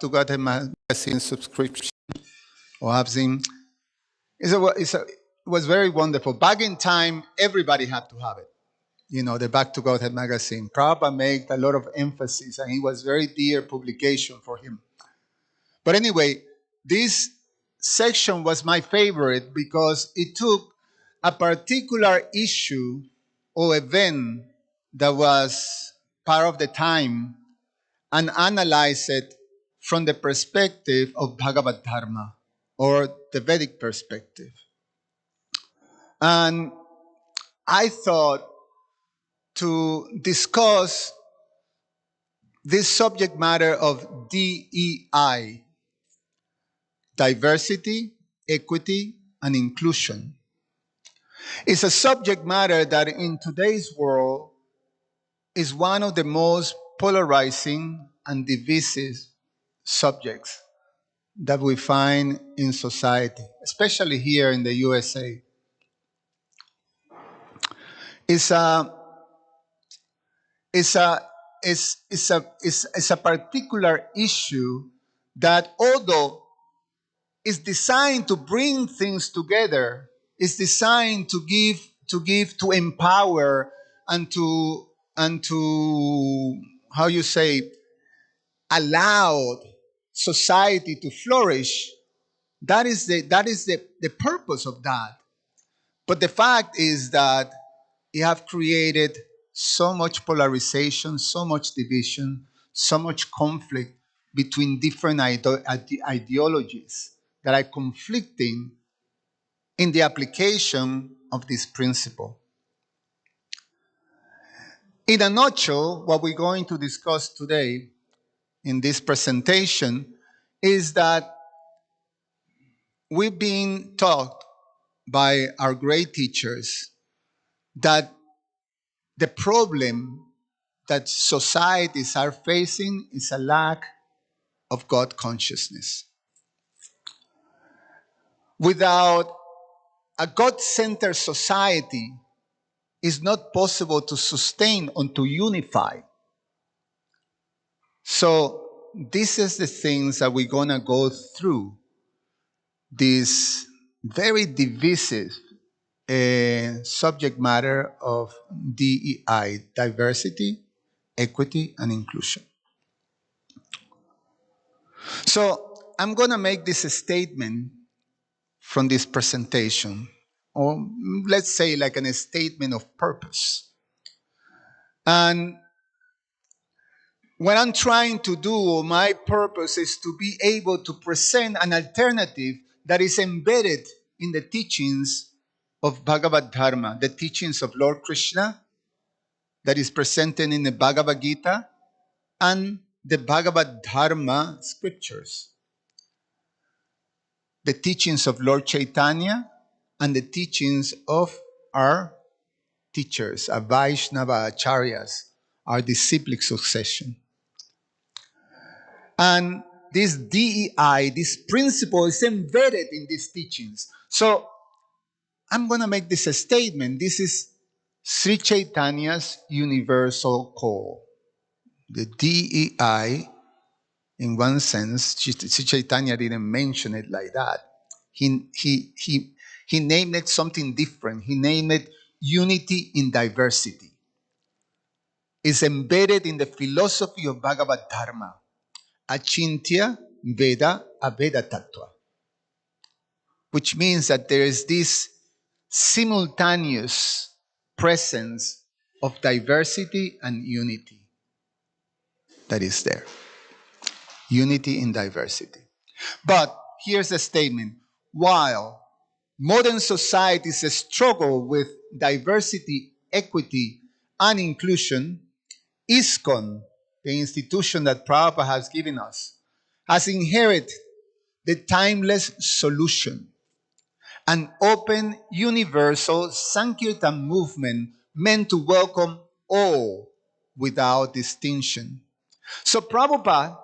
to Godhead magazine subscription or have seen. It was very wonderful. Back in time, everybody had to have it. You know, the Back to Godhead magazine. Prabhupada made a lot of emphasis, and it was very dear publication for him. But anyway, this section was my favorite because it took a particular issue or event that was part of the time and analyzed it from the perspective of Bhagavad Dharma or the Vedic perspective. And I thought to discuss this subject matter of DEI, diversity, equity, and inclusion. It's a subject matter that in today's world is one of the most polarizing and divisive subjects that we find in society, especially here in the USA. It's a, it's a, it's a particular issue that, although it's designed to bring things together, it's designed to empower and to how you say, allow society to flourish. That is the purpose of that. But the fact is that you have created so much polarization, so much division, so much conflict between different ideologies that are conflicting in the application of this principle. In a nutshell, what we're going to discuss today in this presentation is that we've been taught by our great teachers that the problem that societies are facing is a lack of God consciousness. Without a God-centered society, it's not possible to sustain and to unify. So this is the things that we're going to go through, this very divisive subject matter of DEI, diversity, equity, and inclusion. So I'm going to make this statement from this presentation, or let's say like a statement of purpose. And what I'm trying to do, my purpose is to be able to present an alternative that is embedded in the teachings of Bhagavad Dharma, the teachings of Lord Krishna that is presented in the Bhagavad Gita and the Bhagavad Dharma scriptures, the teachings of Lord Chaitanya and the teachings of our teachers, our Vaishnava Acharyas, our disciplic succession. And this DEI, this principle, is embedded in these teachings. So I'm going to make this a statement. This is Sri Chaitanya's universal call. The DEI, in one sense, Sri Chaitanya didn't mention it like that. He named it something different. He named it unity in diversity. It's embedded in the philosophy of Bhagavad Dharma. Achintya Veda Aveda Tattva, which means that there is this simultaneous presence of diversity and unity that is there. Unity in diversity. But here's the statement. While modern societies struggle with diversity, equity, and inclusion, ISKCON, the institution that Prabhupada has given us, has inherited the timeless solution, an open, universal Sankirtan movement meant to welcome all without distinction. So Prabhupada,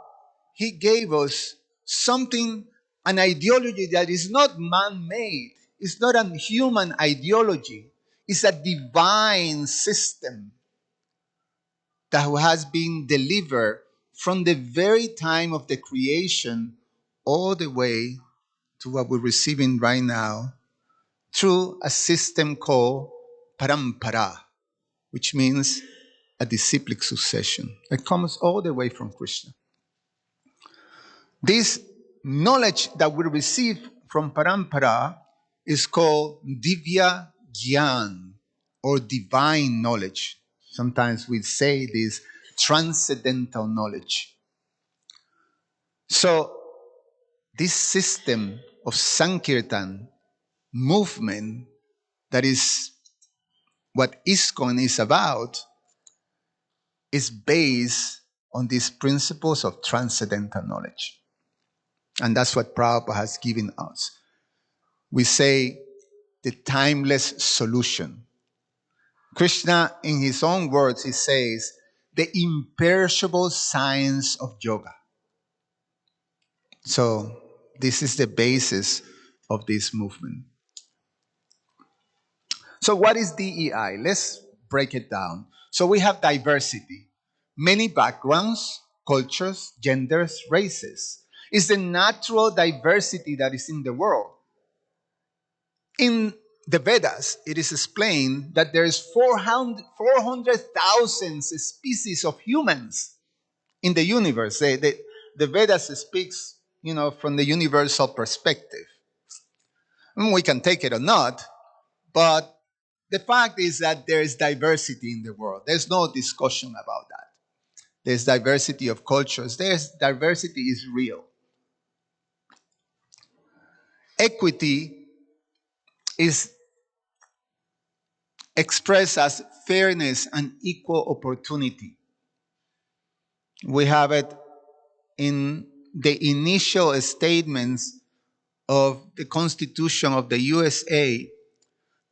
he gave us something, an ideology that is not man-made. It's not a human ideology. It's a divine system that has been delivered from the very time of the creation all the way to what we're receiving right now through a system called parampara, which means a disciplic succession. It comes all the way from Krishna. This knowledge that we receive from parampara is called divya gyan, or divine knowledge. Sometimes we say this transcendental knowledge. So this system of Sankirtan movement, that is what ISKCON is about, is based on these principles of transcendental knowledge. And that's what Prabhupada has given us. We say the timeless solution. Krishna, in his own words, he says, the imperishable science of yoga. So this is the basis of this movement. So what is DEI? Let's break it down. So we have diversity, many backgrounds, cultures, genders, races. It's the natural diversity that is in the world. In the Vedas, it is explained that there is 400,000 species of humans in the universe. The Vedas speaks, from the universal perspective. We can take it or not, but the fact is that there is diversity in the world. There's no discussion about that. There's diversity of cultures. There's diversity is real. Equity is expressed as fairness and equal opportunity. We have it in the initial statements of the Constitution of the USA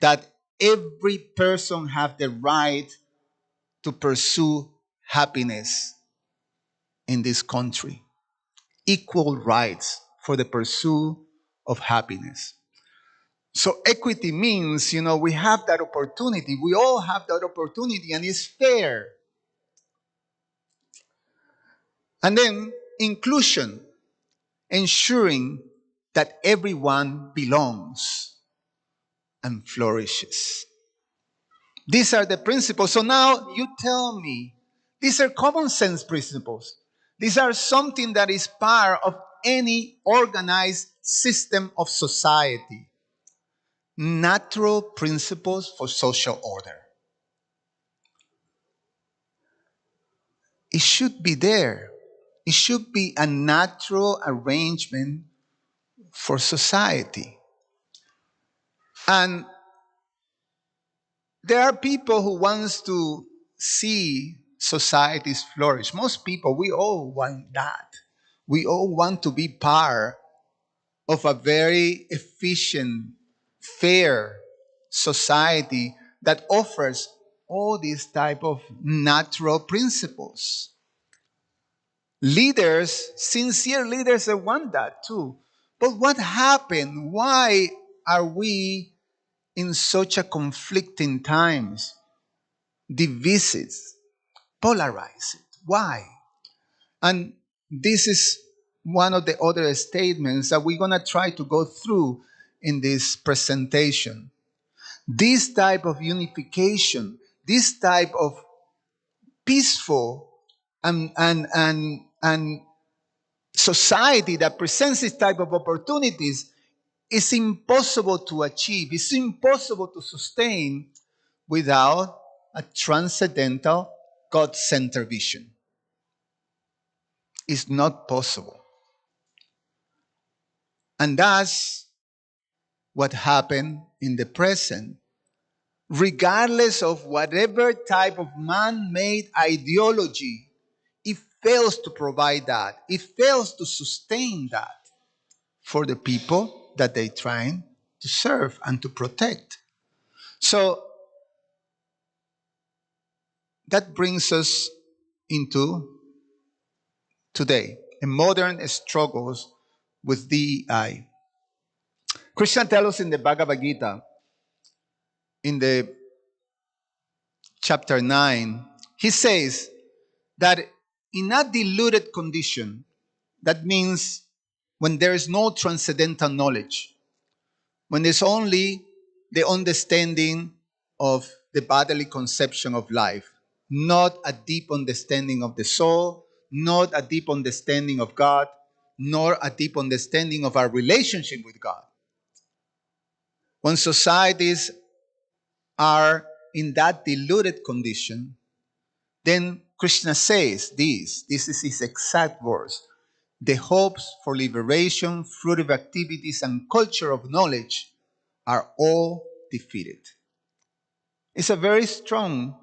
that every person has the right to pursue happiness in this country. Equal rights for the pursuit of happiness. So equity means, we have that opportunity. We all have that opportunity, and it's fair. And then inclusion, ensuring that everyone belongs and flourishes. These are the principles. So now you tell me, these are common sense principles. These are something that is part of any organized system of society. Natural principles for social order. It should be there. It should be a natural arrangement for society. And there are people who wants to see societies flourish. Most people, we all want that. We all want to be part of a very efficient, fair society that offers all these type of natural principles. Leaders, sincere leaders, they want that too. But what happened? Why are we in such a conflicting times? Divisive, polarized. Why? And this is one of the other statements that we're going to try to go through in this presentation. This type of unification, this type of peaceful and society that presents this type of opportunities is impossible to achieve. It's impossible to sustain without a transcendental, God-centered vision. It's not possible. And that's what happened in the present. Regardless of whatever type of man-made ideology, it fails to provide that. It fails to sustain that for the people that they're trying to serve and to protect. So that brings us into today, in modern struggles with DEI. Krishna tells us in the Bhagavad Gita, in the chapter 9, he says that in a diluted condition, that means when there is no transcendental knowledge, when there's only the understanding of the bodily conception of life, not a deep understanding of the soul, not a deep understanding of God, nor a deep understanding of our relationship with God. When societies are in that diluted condition, then Krishna says this is his exact words. The hopes for liberation, fruitive activities, and culture of knowledge are all defeated. It's a very strong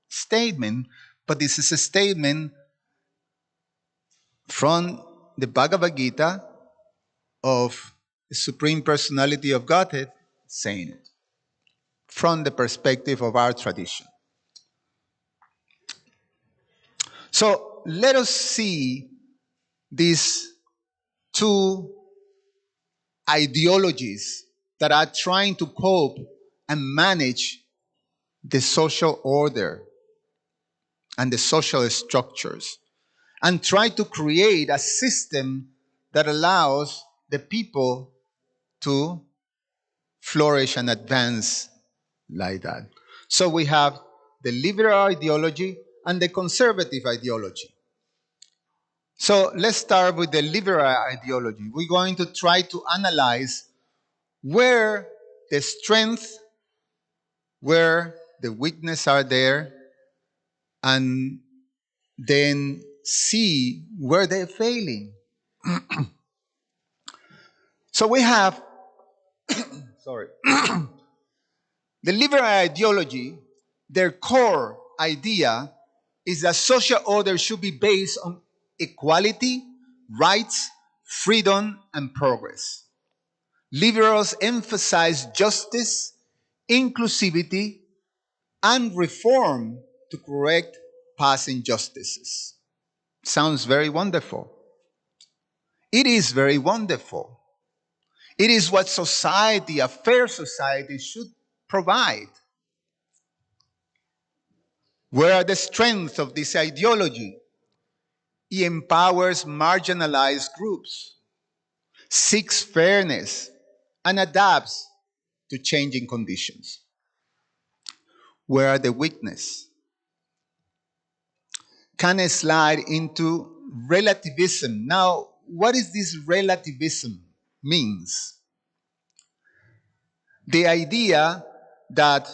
statement, but this is a statement from the Bhagavad Gita of the Supreme Personality of Godhead saying it from the perspective of our tradition. So let us see these two ideologies that are trying to cope and manage the social order and the social structures and try to create a system that allows the people to flourish and advance like that. So we have the liberal ideology and the conservative ideology. So let's start with the liberal ideology. We're going to try to analyze where the strength, where the weakness are there, and then see where they're failing. So we have, sorry, the liberal ideology, their core idea is that social order should be based on equality, rights, freedom, and progress. Liberals emphasize justice, inclusivity, and reform to correct past injustices. Sounds very wonderful. It is very wonderful. It is what society, a fair society, should provide. Where are the strengths of this ideology? It empowers marginalized groups, seeks fairness, and adapts to changing conditions. Where are the weaknesses? Can slide into relativism. Now, what is this relativism means? The idea that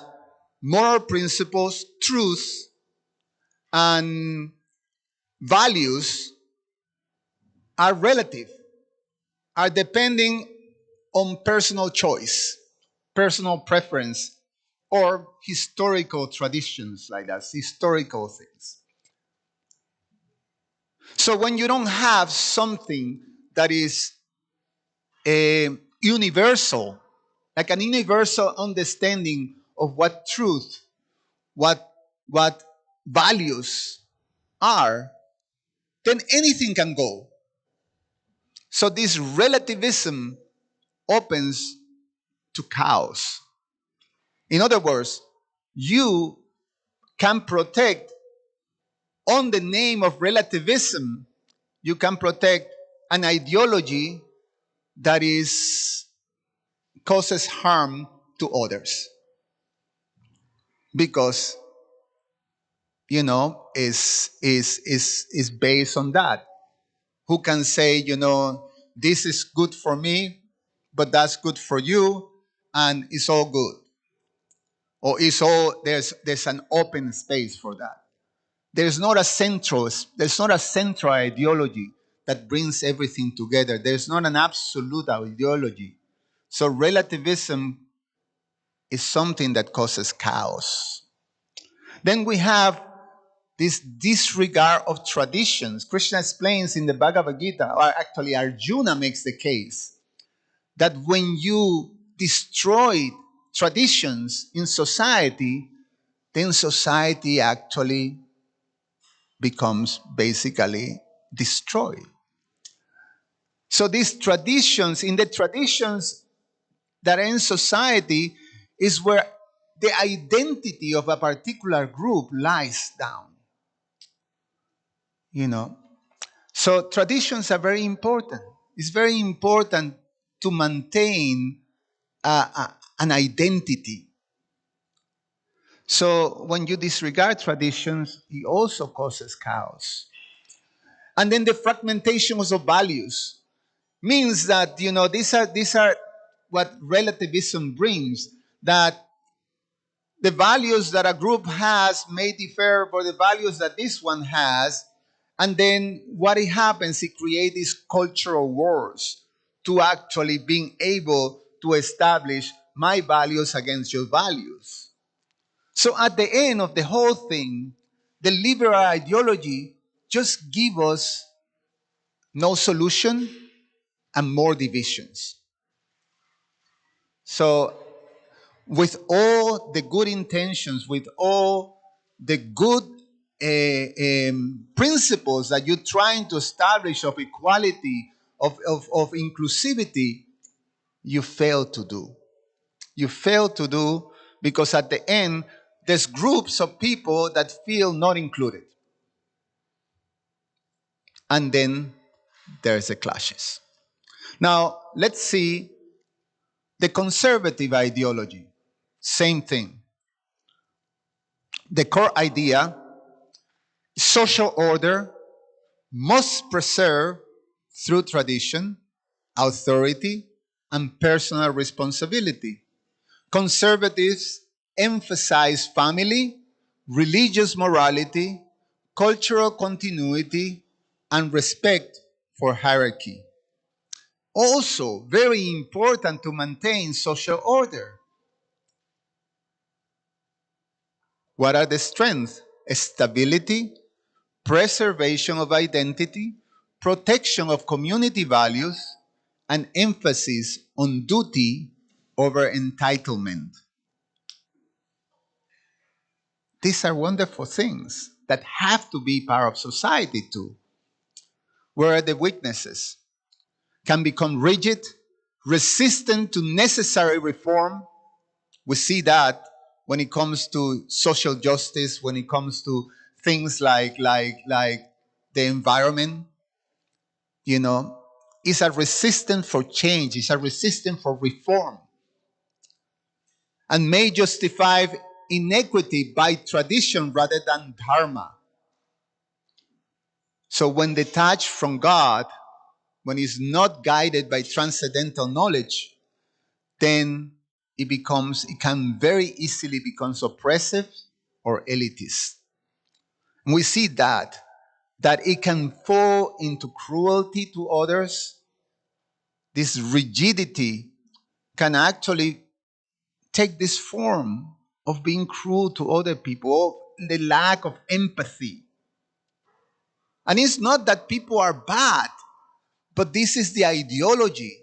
moral principles, truth, and values are relative, are depending on personal choice, personal preference, or historical traditions like that, historical things. So when you don't have something that is universal, like an universal understanding of what truth, what what values are, then anything can go. So this relativism opens to chaos. In other words, you can protect, on the name of relativism, you can protect an ideology that is causes harm to others because is based on that. Who can say, this is good for me, but that's good for you, and it's all good, or it's all there's an open space for that. There's not a central ideology that brings everything together. There's not an absolute ideology. So relativism is something that causes chaos. Then we have this disregard of traditions. Krishna explains in the Bhagavad Gita, or actually Arjuna makes the case, that when you destroy traditions in society, then society actually becomes basically destroyed. So these traditions, in the traditions that are in society, is where the identity of a particular group lies down. you know. So traditions are very important. It's very important to maintain an identity. So when you disregard traditions, it also causes chaos. And then the fragmentations of values means that these are what relativism brings. That the values that a group has may differ from the values that this one has, and then what it happens, it creates these cultural wars to actually being able to establish my values against your values. So at the end of the whole thing, the liberal ideology just give us no solution and more divisions. So with all the good intentions, with all the good principles that you're trying to establish of equality, of inclusivity, you fail to do. You fail to do because at the end, there's groups of people that feel not included. And then there's the clashes. Now, let's see the conservative ideology. Same thing. The core idea, social order must preserve through tradition, authority, and personal responsibility. Conservatives emphasize family, religious morality, cultural continuity, and respect for hierarchy. Also, very important to maintain social order. What are the strengths? Stability, preservation of identity, protection of community values, and emphasis on duty over entitlement. These are wonderful things that have to be part of society too. Where are the weaknesses? Can become rigid, resistant to necessary reform. We see that when it comes to social justice, when it comes to things like the environment, you know, is a resistance for change, is a resistance for reform, and may justify inequity by tradition rather than dharma. So when detached from God, when it's not guided by transcendental knowledge, then it can very easily become oppressive or elitist. And we see that it can fall into cruelty to others. This rigidity can actually take this form of being cruel to other people, the lack of empathy. And it's not that people are bad, but this is the ideology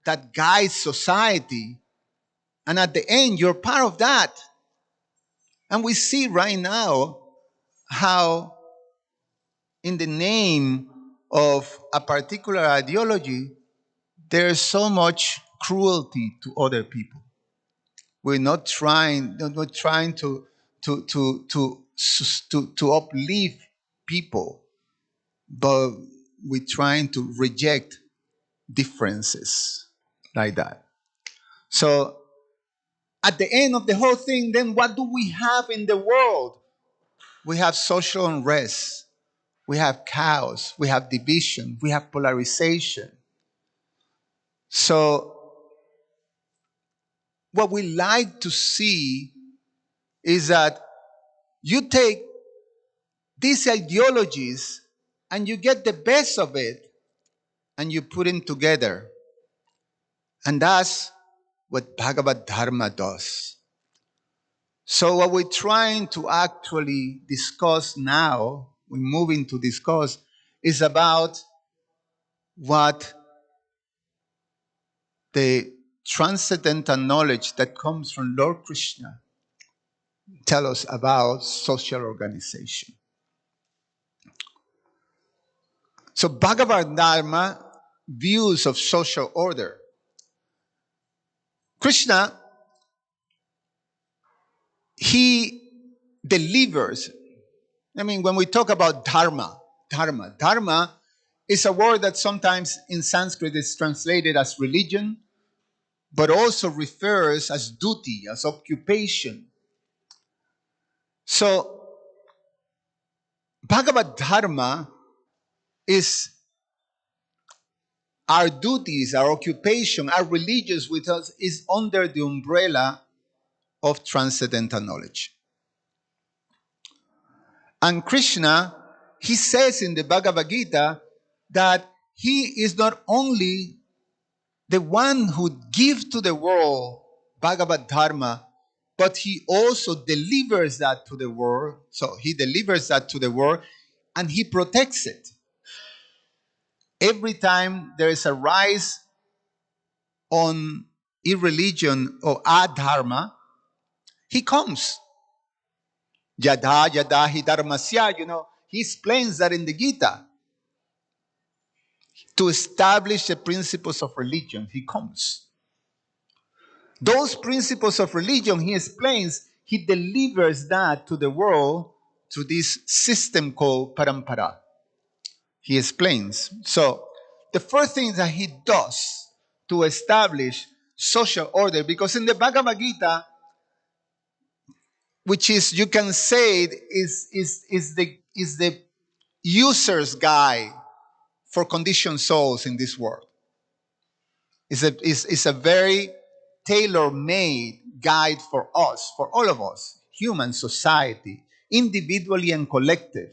that guides society. And at the end, you're part of that. And we see right now how, in the name of a particular ideology, there's so much cruelty to other people. We're not trying to uplift people, but we're trying to reject differences like that. So at the end of the whole thing, then what do we have in the world? We have social unrest, we have chaos, we have division, we have polarization. So what we like to see is that you take these ideologies and you get the best of it and you put them together. And that's what Bhagavad Dharma does. So what we're trying to actually discuss now, we're moving to discuss, is about what the transcendental knowledge that comes from Lord Krishna tell us about social organization. So Bhagavad Dharma views of social order. Krishna, he delivers. I mean, when we talk about dharma, Dharma. Dharma is a word that sometimes in Sanskrit is translated as religion, but also refers as duty, as occupation. So, Bhagavad Dharma is our duties, our occupation, our religious with us is under the umbrella of transcendental knowledge. And Krishna, he says in the Bhagavad Gita that he is not only the one who gives to the world Bhagavad Dharma, but he also delivers that to the world. So he delivers that to the world and he protects it. Every time there is a rise on irreligion or adharma, he comes. Yada yada hi dharmasya, he explains that in the Gita. To establish the principles of religion, he comes. Those principles of religion, he explains, he delivers that to the world through this system called parampara. He explains. So, the first thing that he does to establish social order, because in the Bhagavad Gita, which is, you can say, is the user's guide for conditioned souls in this world. It's a very tailor-made guide for us, for all of us, human society, individually and collective,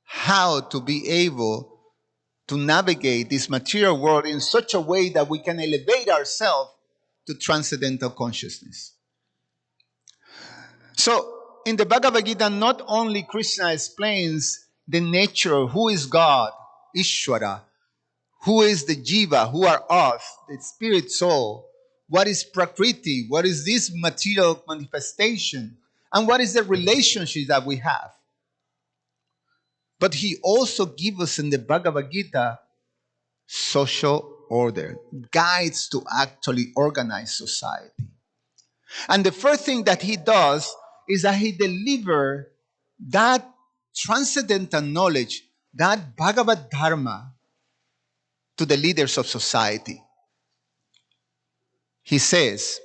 how to be able to navigate this material world in such a way that we can elevate ourselves to transcendental consciousness. So, in the Bhagavad Gita, not only Krishna explains the nature, who is God, Ishvara, who is the jiva, who are us, the spirit soul, what is prakriti, what is this material manifestation, and what is the relationship that we have. But he also gives us in the Bhagavad Gita social order, guides to actually organize society. And the first thing that he does is that he delivers that transcendental knowledge, that Bhagavad Dharma, to the leaders of society. He says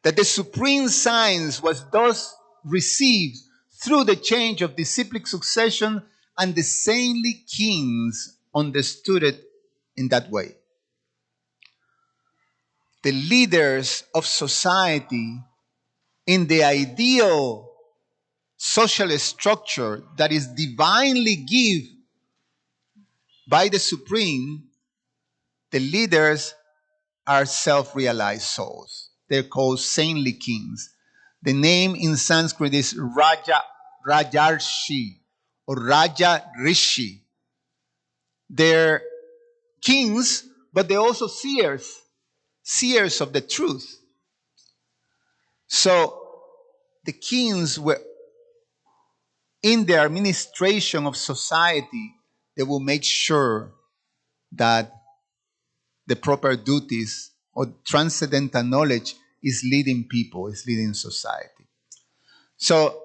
that the supreme science was thus received through the change of disciplic succession, and the saintly kings understood it in that way. The leaders of society in the ideal social structure that is divinely given by the Supreme, the leaders are self-realized souls. They're called saintly kings. The name in Sanskrit is Rajarshi or Raja Rishi. They're kings, but they're also seers of the truth. So the kings were in their administration of society, they will make sure that the proper duties or transcendental knowledge is leading people, is leading society. So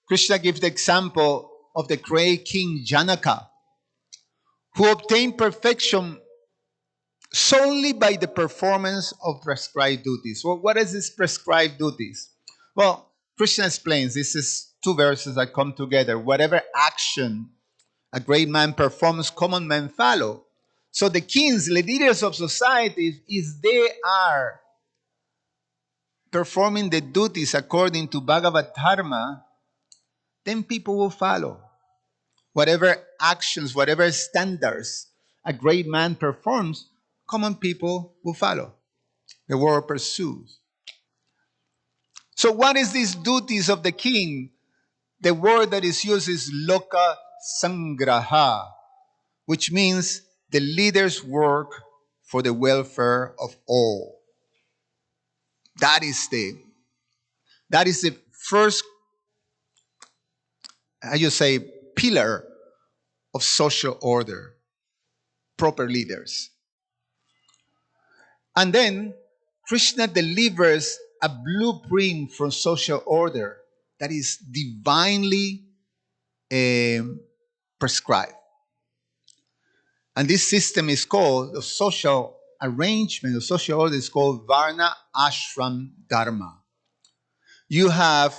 Krishna gives the example of the great king Janaka, who obtained perfection solely by the performance of prescribed duties. Well, what is this prescribed duties? Well, Krishna explains, this is two verses that come together. Whatever action a great man performs, common men follow. So the kings, the leaders of society, if they are performing the duties according to Bhagavad Dharma, then people will follow. Whatever actions, whatever standards a great man performs, common people will follow. The world pursues. So what is these duties of the king? The word that is used is loka sangraha, which means the leaders work for the welfare of all. That is the first, pillar of social order, proper leaders. And then Krishna delivers a blueprint for social order that is divinely prescribed. And this system is called, the social arrangement, the social order is called Varna Ashram Dharma. You have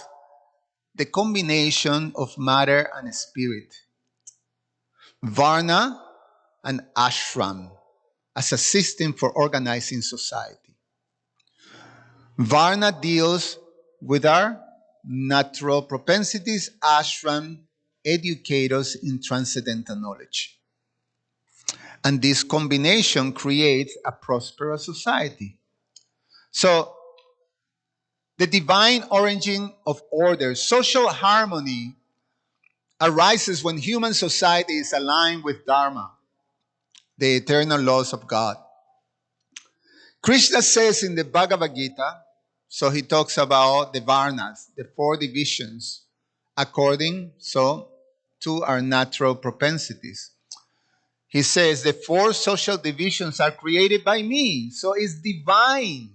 the combination of matter and spirit, Varna and Ashram, as a system for organizing society. Varna deals with our natural propensities, Ashram educates us in transcendental knowledge. And this combination creates a prosperous society. So, the divine origin of order, social harmony, arises when human society is aligned with Dharma, the eternal laws of God. Krishna says in the Bhagavad Gita, so he talks about the Varnas, the four divisions, according to our natural propensities. He says the four social divisions are created by me, so it's divine.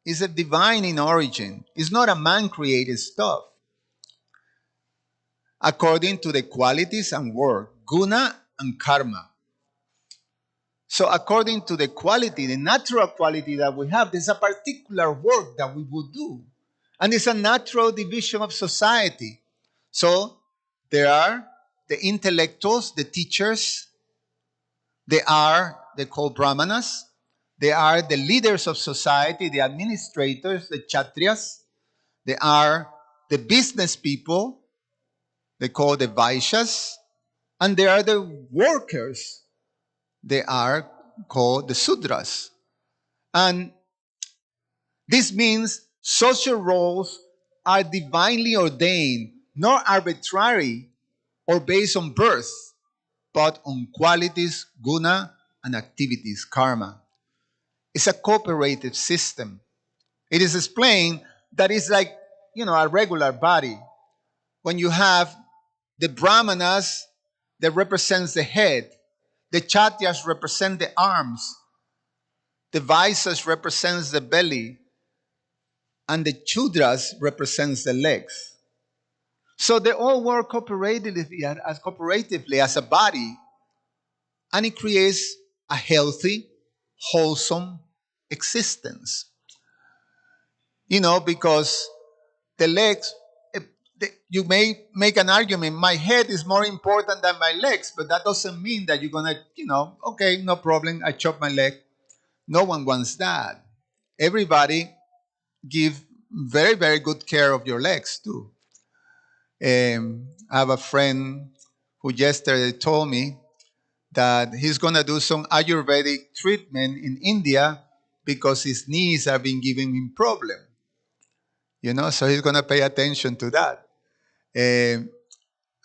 It's a divine in origin. It's not a man-created stuff. According to the qualities and work, guna and karma. So according to the quality, the natural quality that we have, there's a particular work that we would do. And it's a natural division of society. So there are the intellectuals, the teachers, they call brahmanas. They are the leaders of society, the administrators, the kshatriyas. They are the business people, they call the vaishyas. And there are the workers, they are called the sudras. And this means social roles are divinely ordained, not arbitrary or based on birth, but on qualities, guna, and activities, karma. It's a cooperative system. It is explained that it's like, a regular body. When you have the brahmanas that represents the head, the chatyas represent the arms, the vaisas represents the belly, and the chudras represents the legs. So they all work cooperatively as a body, and it creates a healthy, wholesome existence. Because the legs, you may make an argument, my head is more important than my legs, but that doesn't mean that you're going to, okay, no problem, I chop my leg. No one wants that. Everybody give very, very good care of your legs too. I have a friend who yesterday told me that he's going to do some Ayurvedic treatment in India because his knees have been giving him problem. So he's going to pay attention to that.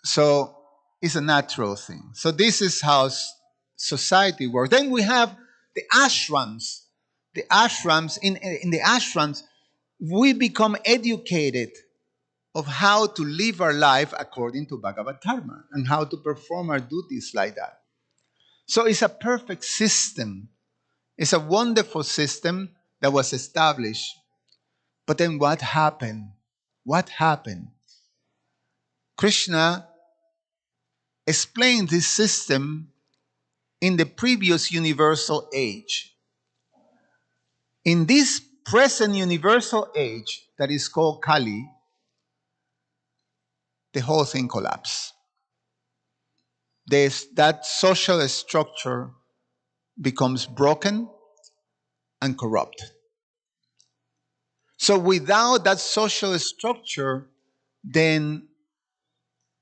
So it's a natural thing. So this is how society works. Then we have the ashrams. The ashrams, in the ashrams, we become educated of how to live our life according to Bhagavad Dharma and how to perform our duties like that. So it's a perfect system. It's a wonderful system that was established. But then what happened? What happened? Krishna explained this system in the previous universal age. In this present universal age that is called Kali, the whole thing collapsed. That social structure becomes broken and corrupt. So without that social structure, then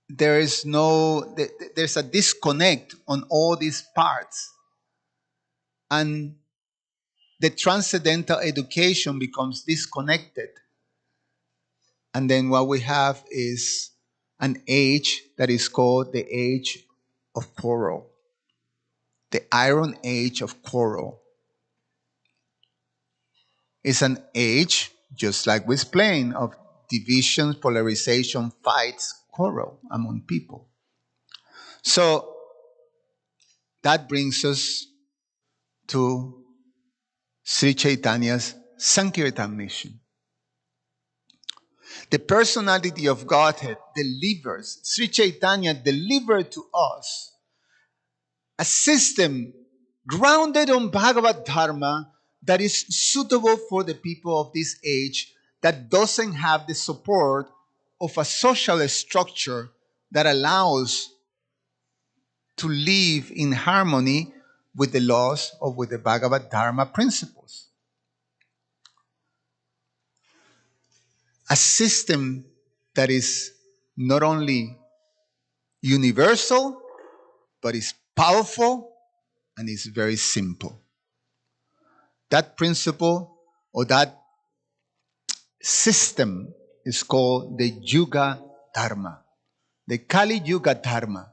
there's a disconnect on all these parts. And the transcendental education becomes disconnected. And then what we have is an age that is called the age of quarrel. The Iron Age of quarrel. It's an age, just like we explained, of division, polarization, fights, quarrel among people. So that brings us to Sri Chaitanya's Sankirtan mission. The personality of Godhead delivers, Sri Chaitanya delivered to us a system grounded on Bhagavad Dharma that is suitable for the people of this age, that doesn't have the support of a social structure that allows to live in harmony with the laws or with the Bhagavad Dharma principles. A system that is not only universal, but is powerful and is very simple. That principle or that system is called the Yuga Dharma. The Kali Yuga Dharma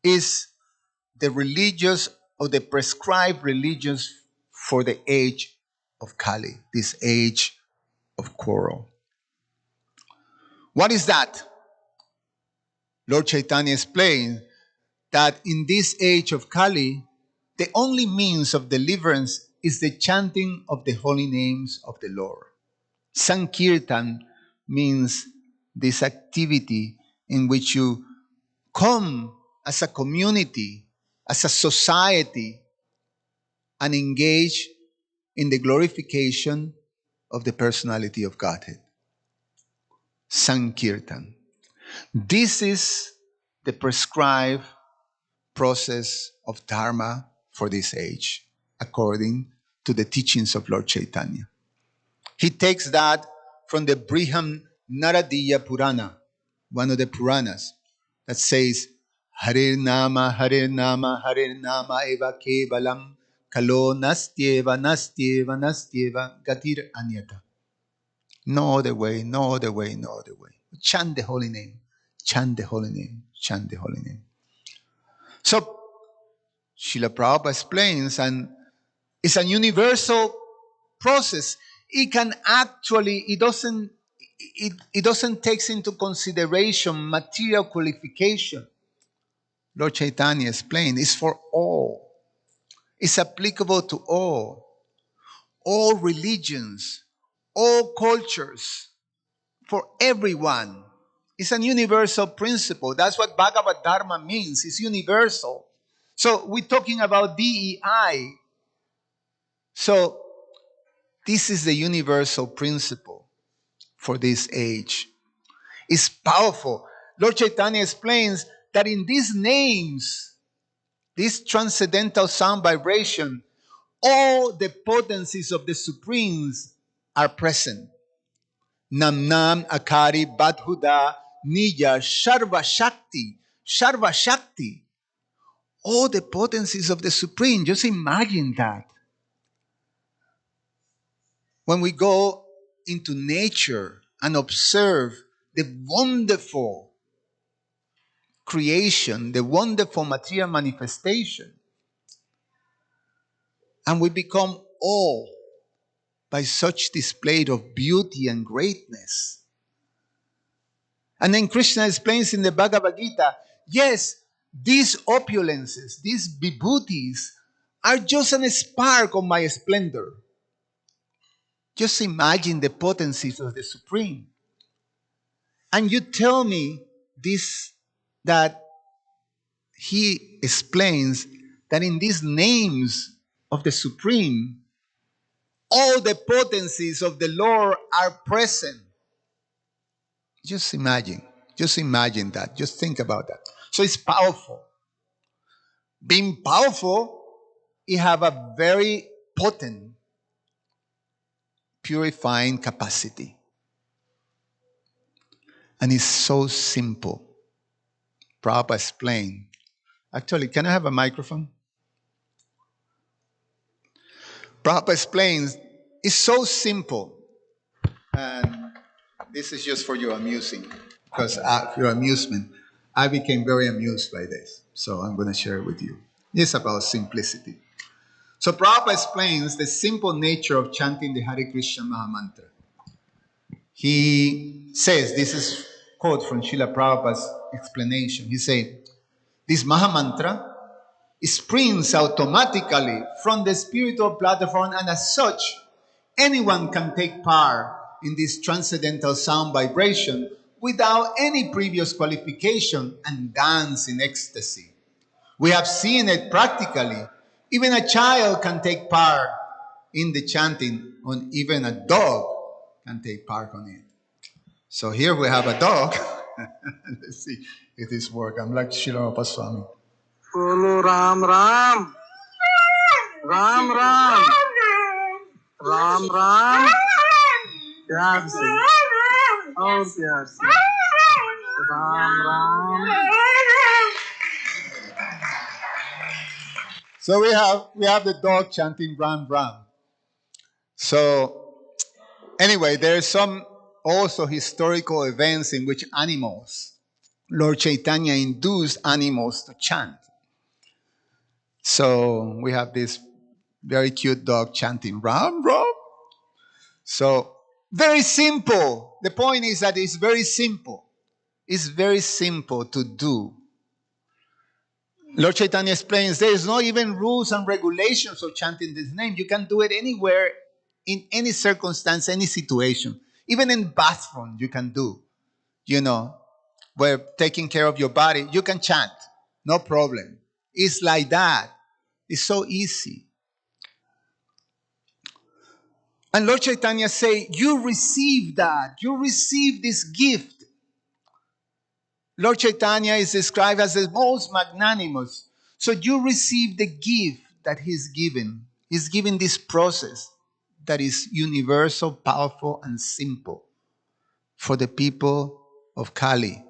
is the religious or the prescribed religions for the age of Kali, this age of quarrel. What is that? Lord Chaitanya explained that in this age of Kali, the only means of deliverance is the chanting of the holy names of the Lord. Sankirtan means this activity in which you come as a community, as a society, and engage in the glorification of the personality of Godhead. Sankirtan. This is the prescribed process of Dharma for this age, according to the teachings of Lord Chaitanya. He takes that from the Briham Naradiya Purana, one of the Puranas, that says, Harir Nama, Harir Nama, Harir Nama eva kevalam, kalo nastyeva, nastyeva, nastyeva, gatir anyata. No other way, no other way, no other way. Chant the holy name, chant the holy name, chant the holy name. So, Srila Prabhupada explains, and it's a universal process. It can actually, it doesn't take into consideration material qualification. Lord Chaitanya explained, it's for all. It's applicable to all religions, all cultures, for everyone. It's a universal principle. That's what Bhagavad Dharma means. It's universal. So we're talking about DEI. So this is the universal principle for this age. It's powerful. Lord Chaitanya explains that in these names, this transcendental sound vibration, all the potencies of the Supremes are present. Nam Nam, Akari, Badhuda, Nija, Sharva Shakti, Sharva Shakti. All the potencies of the Supreme. Just imagine that. When we go into nature and observe the wonderful creation, the wonderful material manifestation, and we become awed by such display of beauty and greatness. And then Krishna explains in the Bhagavad Gita, yes, these opulences, these vibhutis, are just a spark of my splendor. Just imagine the potencies of the Supreme. And you tell me this, that he explains that in these names of the Supreme, all the potencies of the Lord are present. Just imagine that. Just think about that. So it's powerful. Being powerful, it have a very potent purifying capacity. And it's so simple. Prabhupada explained. Actually, can I have a microphone? Prabhupada explains, it's so simple. And this is just for your amusing, because for your amusement, I became very amused by this. So I'm going to share it with you. It's about simplicity. So Prabhupada explains the simple nature of chanting the Hare Krishna Mahamantra. He says, this is quote from Srila Prabhupada's explanation. He said, this Mahamantra springs automatically from the spiritual platform, and as such, anyone can take part in this transcendental sound vibration without any previous qualification and dance in ecstasy. We have seen it practically. Even a child can take part in the chanting, and even a dog can take part on it. So here we have a dog. Let's see if this works. I'm like Srila Paswami. Bolo Ram Ram. Ram Ram. Ram Ram. प्यार से और प्यार से Ram Ram. So we have the dog chanting Ram Ram. So anyway, there's some also historical events in which animals, Lord Chaitanya induced animals to chant. So we have this very cute dog chanting Ram Ram. So very simple. The point is that it's very simple. It's very simple to do. Lord Chaitanya explains there is no even rules and regulations of chanting this name. You can do it anywhere, in any circumstance, any situation. Even in bathroom, you can do. You know, where taking care of your body, you can chant. No problem. It's like that. It's so easy. And Lord Chaitanya say, you receive that. You receive this gift. Lord Chaitanya is described as the most magnanimous. So you receive the gift that He's given. He's given this process that is universal, powerful, and simple for the people of Kali.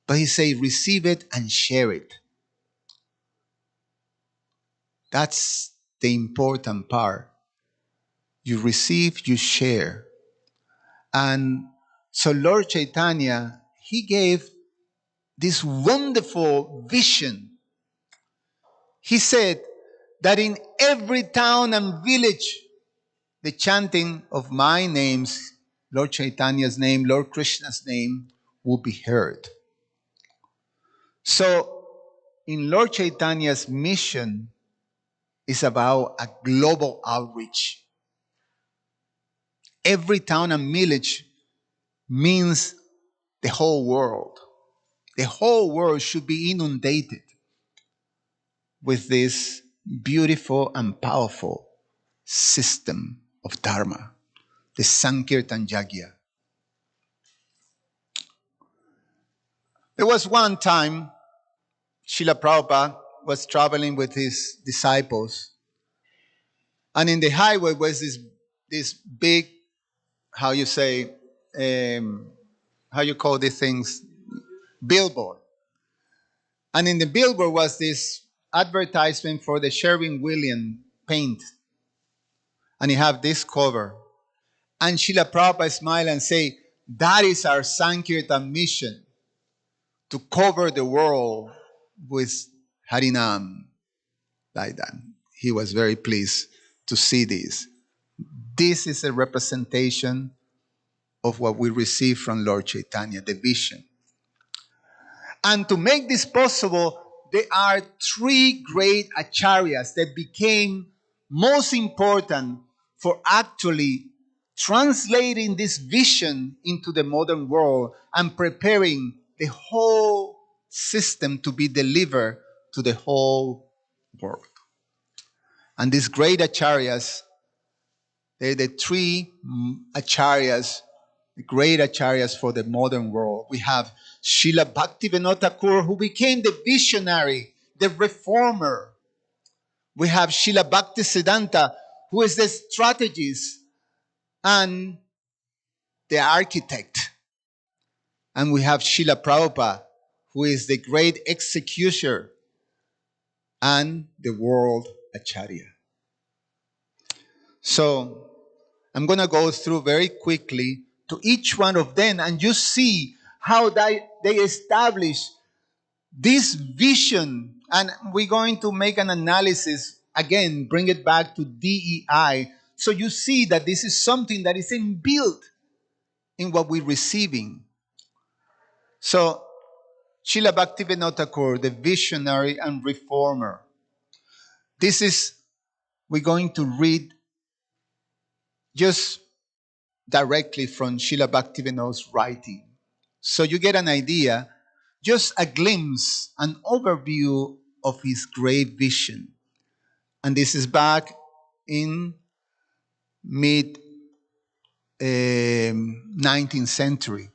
But He says, receive it and share it. That's the important part. You receive, you share. And so Lord Chaitanya, He gave this wonderful vision. He said that in every town and village, the chanting of my names, Lord Chaitanya's name, Lord Krishna's name, will be heard. So in Lord Chaitanya's mission is about a global outreach. Every town and village means the whole world. The whole world should be inundated with this beautiful and powerful system of Dharma, the Sankirtan Yagya. There was one time Srila Prabhupada was traveling with his disciples, and in the highway was this big, how you say, how you call these things, billboard. And in the billboard was this advertisement for the Sherwin-Williams paint, and he have this cover. And Srila Prabhupada smiled and say, that is our Sankirtan mission, to cover the world with Harinam. Like that. He was very pleased to see this. This is a representation of what we receive from Lord Chaitanya, the vision. And to make this possible, there are three great acharyas that became most important for actually translating this vision into the modern world and preparing the whole system to be delivered to the whole world. And these great acharyas, they're the three acharyas, the great acharyas for the modern world. We have Srila Bhaktivinoda Thakur, who became the visionary, the reformer. We have Srila Bhaktisiddhanta, who is the strategist and the architect. And we have Srila Prabhupada, who is the great executioner and the world acharya. So I'm going to go through very quickly to each one of them, and you see how they establish this vision. And we're going to make an analysis, again, bring it back to DEI. So you see that this is something that is inbuilt in what we're receiving. So Srila Bhaktivinoda Thakur, the visionary and reformer. This is, we're going to read just directly from Srila Bhaktivinoda's writing. So you get an idea, just a glimpse, an overview of his great vision. And this is back in mid 19th century.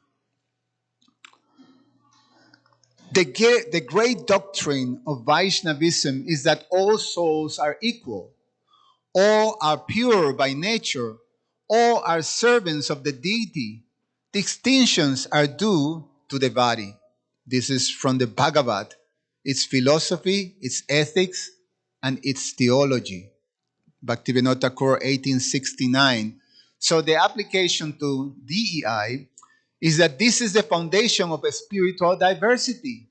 The great doctrine of Vaishnavism is that all souls are equal, all are pure by nature, all are servants of the deity. Distinctions are due to the body. This is from the Bhagavad, its philosophy, its ethics, and its theology. Bhaktivinoda Thakur, 1869. So the application to DEI is that this is the foundation of a spiritual diversity,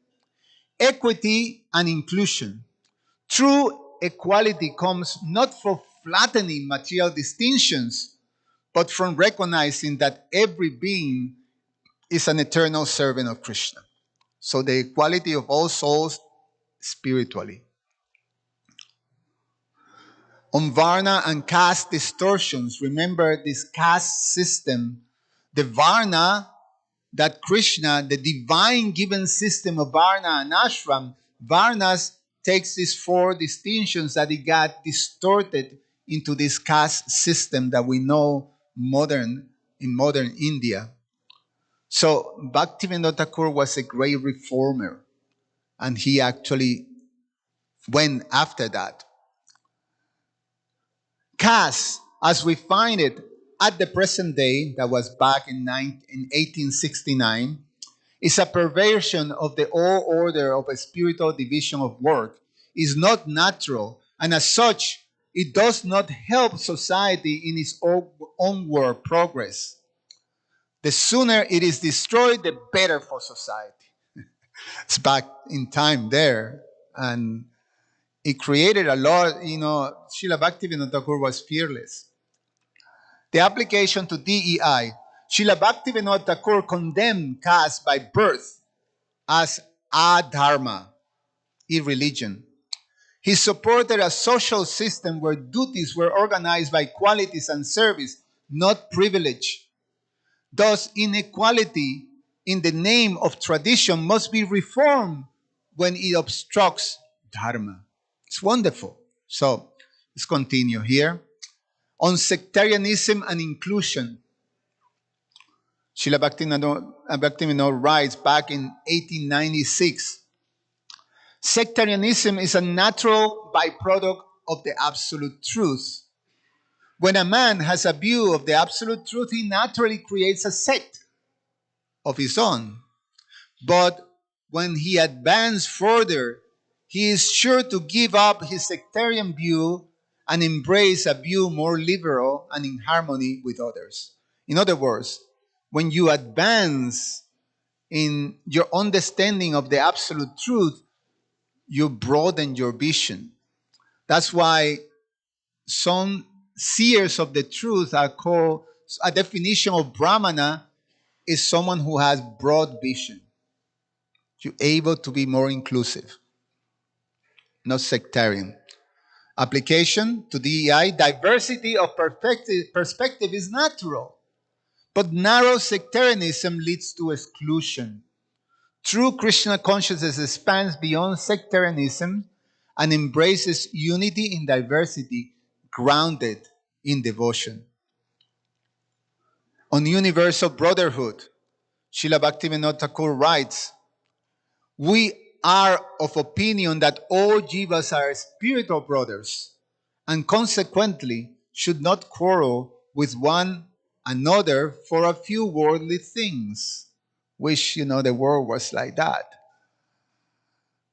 equity, and inclusion. True equality comes not from flattening material distinctions, but from recognizing that every being is an eternal servant of Krishna. So the equality of all souls spiritually. On Varna and caste distortions, remember this caste system, the Varna that Krishna, the divine given system of Varna and Ashram, Varnas takes these four distinctions that it got distorted into this caste system that we know in modern India. So Bhaktivinoda Thakur was a great reformer, and he actually went after that. Caste, as we find it at the present day, that was back in 1869, is a perversion of the old order of a spiritual division of work, is not natural, and as such, it does not help society in its onward progress. The sooner it is destroyed, the better for society. It's back in time there, and it created a lot, Srila Bhaktivinoda Thakur was fearless. The application to DEI, Srila Bhaktivinoda Thakur condemned caste by birth as adharma, irreligion. He supported a social system where duties were organized by qualities and service, not privilege. Thus, inequality in the name of tradition must be reformed when it obstructs dharma. It's wonderful. So, let's continue here. On sectarianism and inclusion, Srila Bhaktivinoda writes back in 1896, sectarianism is a natural byproduct of the absolute truth. When a man has a view of the absolute truth, he naturally creates a sect of his own. But when he advances further, he is sure to give up his sectarian view and embrace a view more liberal and in harmony with others. In other words, when you advance in your understanding of the absolute truth, you broaden your vision. That's why some seers of the truth are called, a definition of Brahmana is someone who has broad vision. You're able to be more inclusive, not sectarian. Application to DEI, diversity of perspective is natural, but narrow sectarianism leads to exclusion. True Krishna consciousness expands beyond sectarianism and embraces unity in diversity grounded in devotion. On universal brotherhood, Srila Bhaktivinoda Thakur writes, we are of opinion that all jivas are spiritual brothers and consequently should not quarrel with one another for a few worldly things. Wish, the world was like that.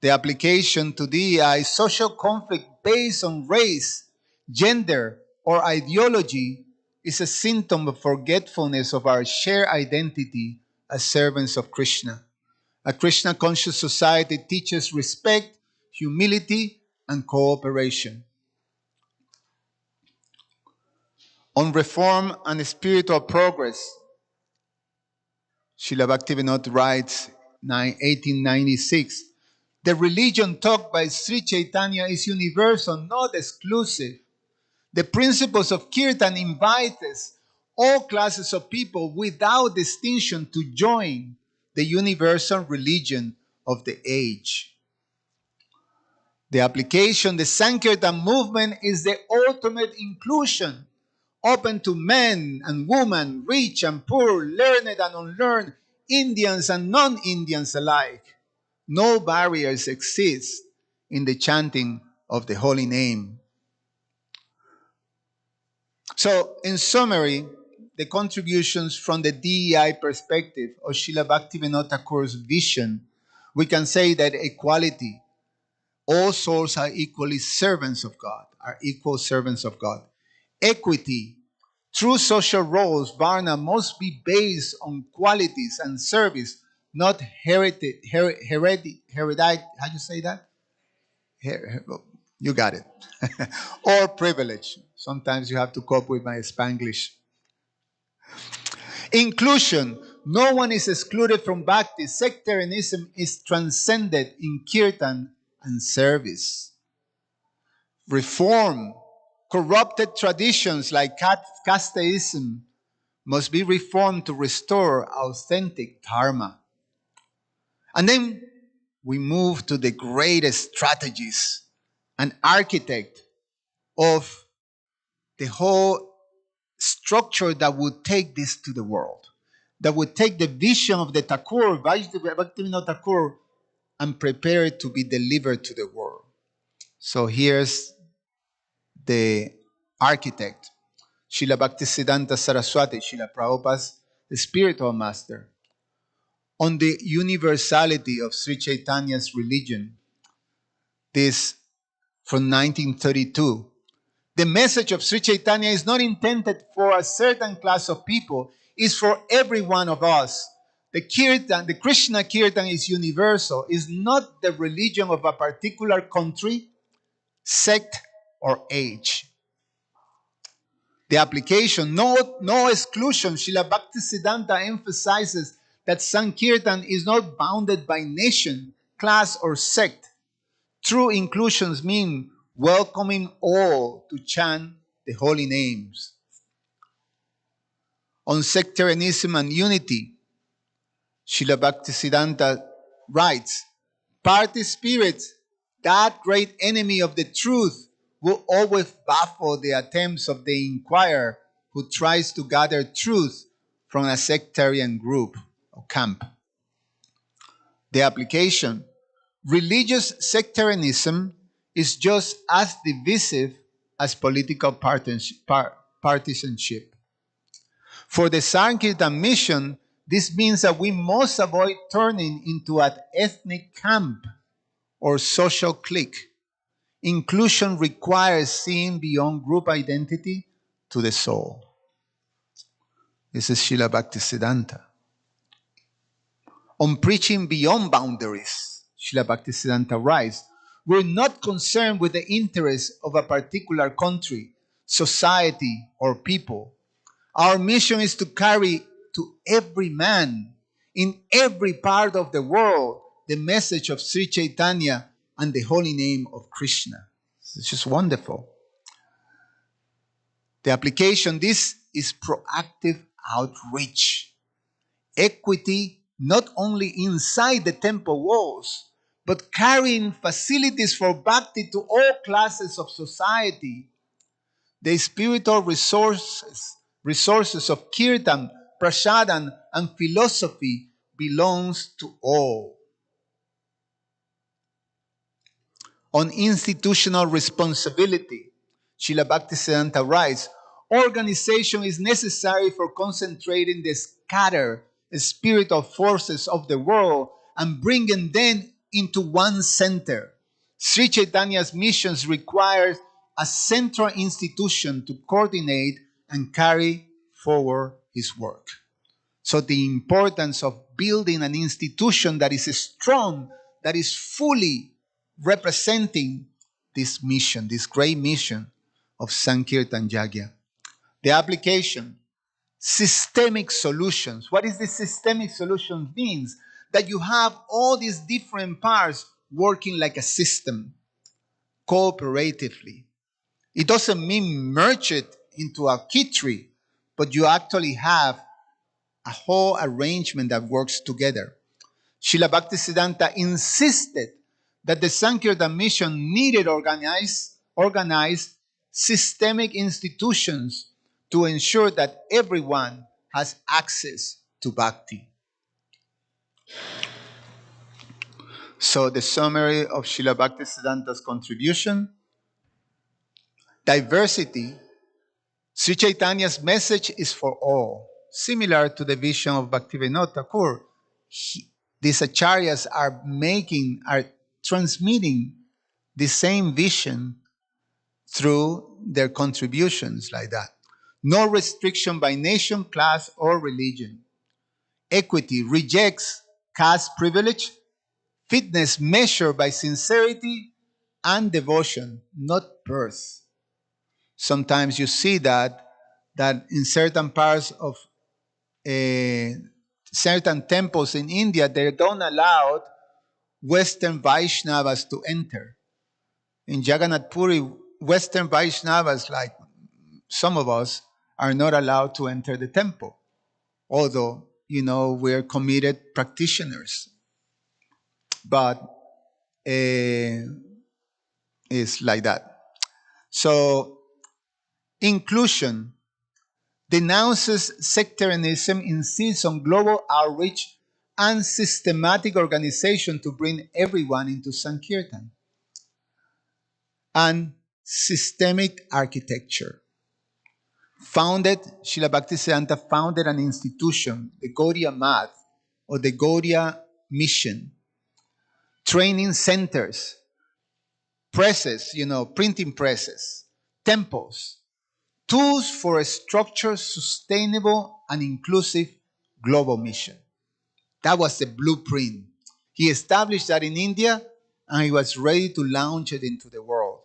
The application to DEI, social conflict based on race, gender, or ideology is a symptom of forgetfulness of our shared identity as servants of Krishna. A Krishna conscious society teaches respect, humility, and cooperation. On reform and spiritual progress, Srila Bhaktivinoda writes, 1896, the religion taught by Sri Chaitanya is universal, not exclusive. The principles of Kirtan invite us all classes of people without distinction to join the universal religion of the age. The application, the Sankirtan movement is the ultimate inclusion, open to men and women, rich and poor, learned and unlearned, Indians and non-Indians alike. No barriers exist in the chanting of the holy name. So, in summary, the contributions from the DEI perspective of Srila Bhaktivinoda Thakur's vision, we can say that equality, all souls are equally servants of God, are equal servants of God. Equity, true social roles, Varna, must be based on qualities and service, not heredity, how do you say that? You got it. Or privilege. Sometimes you have to cope with my Spanglish. Inclusion. No one is excluded from bhakti. Sectarianism is transcended in kirtan and service. Reform. Corrupted traditions like casteism must be reformed to restore authentic dharma. And then we move to the greatest strategist, an architect of the whole structure that would take this to the world, that would take the vision of the Thakur, Bhaktivinoda Thakur, and prepare it to be delivered to the world. So here's the architect, Srila Bhaktisiddhanta Saraswati, Srila Prabhupada's spiritual master, on the universality of Sri Chaitanya's religion. This from 1932. The message of Sri Chaitanya is not intended for a certain class of people, it's for every one of us. The Kirtan, the Krishna Kirtan is universal, is not the religion of a particular country, sect, or age. The application, no exclusion. Srila Bhaktisiddhanta emphasizes that Sankirtan is not bounded by nation, class, or sect. True inclusions mean welcoming all to chant the holy names. On sectarianism and unity, Srila Bhaktisiddhanta writes, party spirits, that great enemy of the truth, will always baffle the attempts of the inquirer who tries to gather truth from a sectarian group or camp. The application, religious sectarianism is just as divisive as political partisanship. For the Sankirtan mission, this means that we must avoid turning into an ethnic camp or social clique. Inclusion requires seeing beyond group identity to the soul. This is Srila Bhaktisiddhanta. On preaching beyond boundaries, Srila Bhaktisiddhanta writes, we're not concerned with the interests of a particular country, society, or people. Our mission is to carry to every man in every part of the world the message of Sri Chaitanya and the holy name of Krishna. It's just wonderful. The application, this is proactive outreach. Equity, not only inside the temple walls, but carrying facilities for bhakti to all classes of society. The spiritual resources of kirtan, prasadam, and philosophy belongs to all. On institutional responsibility, Srila Bhaktisiddhanta writes, organization is necessary for concentrating the scattered spiritual forces of the world and bringing them into one center. Sri Chaitanya's missions requires a central institution to coordinate and carry forward his work. So the importance of building an institution that is strong, that is fully representing this mission, this great mission of Sankirtan Yagya. The application, systemic solutions. What is the systemic solution means? That you have all these different parts working like a system, cooperatively. It doesn't mean merge it into a kitri, but you actually have a whole arrangement that works together. Srila Bhaktisiddhanta insisted that the Sankirtan mission needed organized systemic institutions to ensure that everyone has access to bhakti. So the summary of Srila Bhaktisiddhanta's contribution: diversity. Sri Chaitanya's message is for all. Similar to the vision of Bhaktivinoda Thakur, these acharyas are transmitting the same vision through their contributions like that. No restriction by nation, class, or religion. Equity rejects caste privilege. Fitness measured by sincerity and devotion, not birth. Sometimes you see that in certain parts of certain temples in India, they don't allow Western Vaishnavas to enter. In Jagannath Puri, Western Vaishnavas, like some of us, are not allowed to enter the temple, although, we're committed practitioners. But it's like that. So, inclusion denounces sectarianism, insists on global outreach and systematic organization to bring everyone into Sankirtan. And systemic architecture. Srila Bhaktisiddhanta founded an institution, the Gaudiya Math, or the Gaudiya Mission, training centers, presses, printing presses, temples, tools for a structured, sustainable, and inclusive global mission. That was the blueprint. He established that in India, and he was ready to launch it into the world.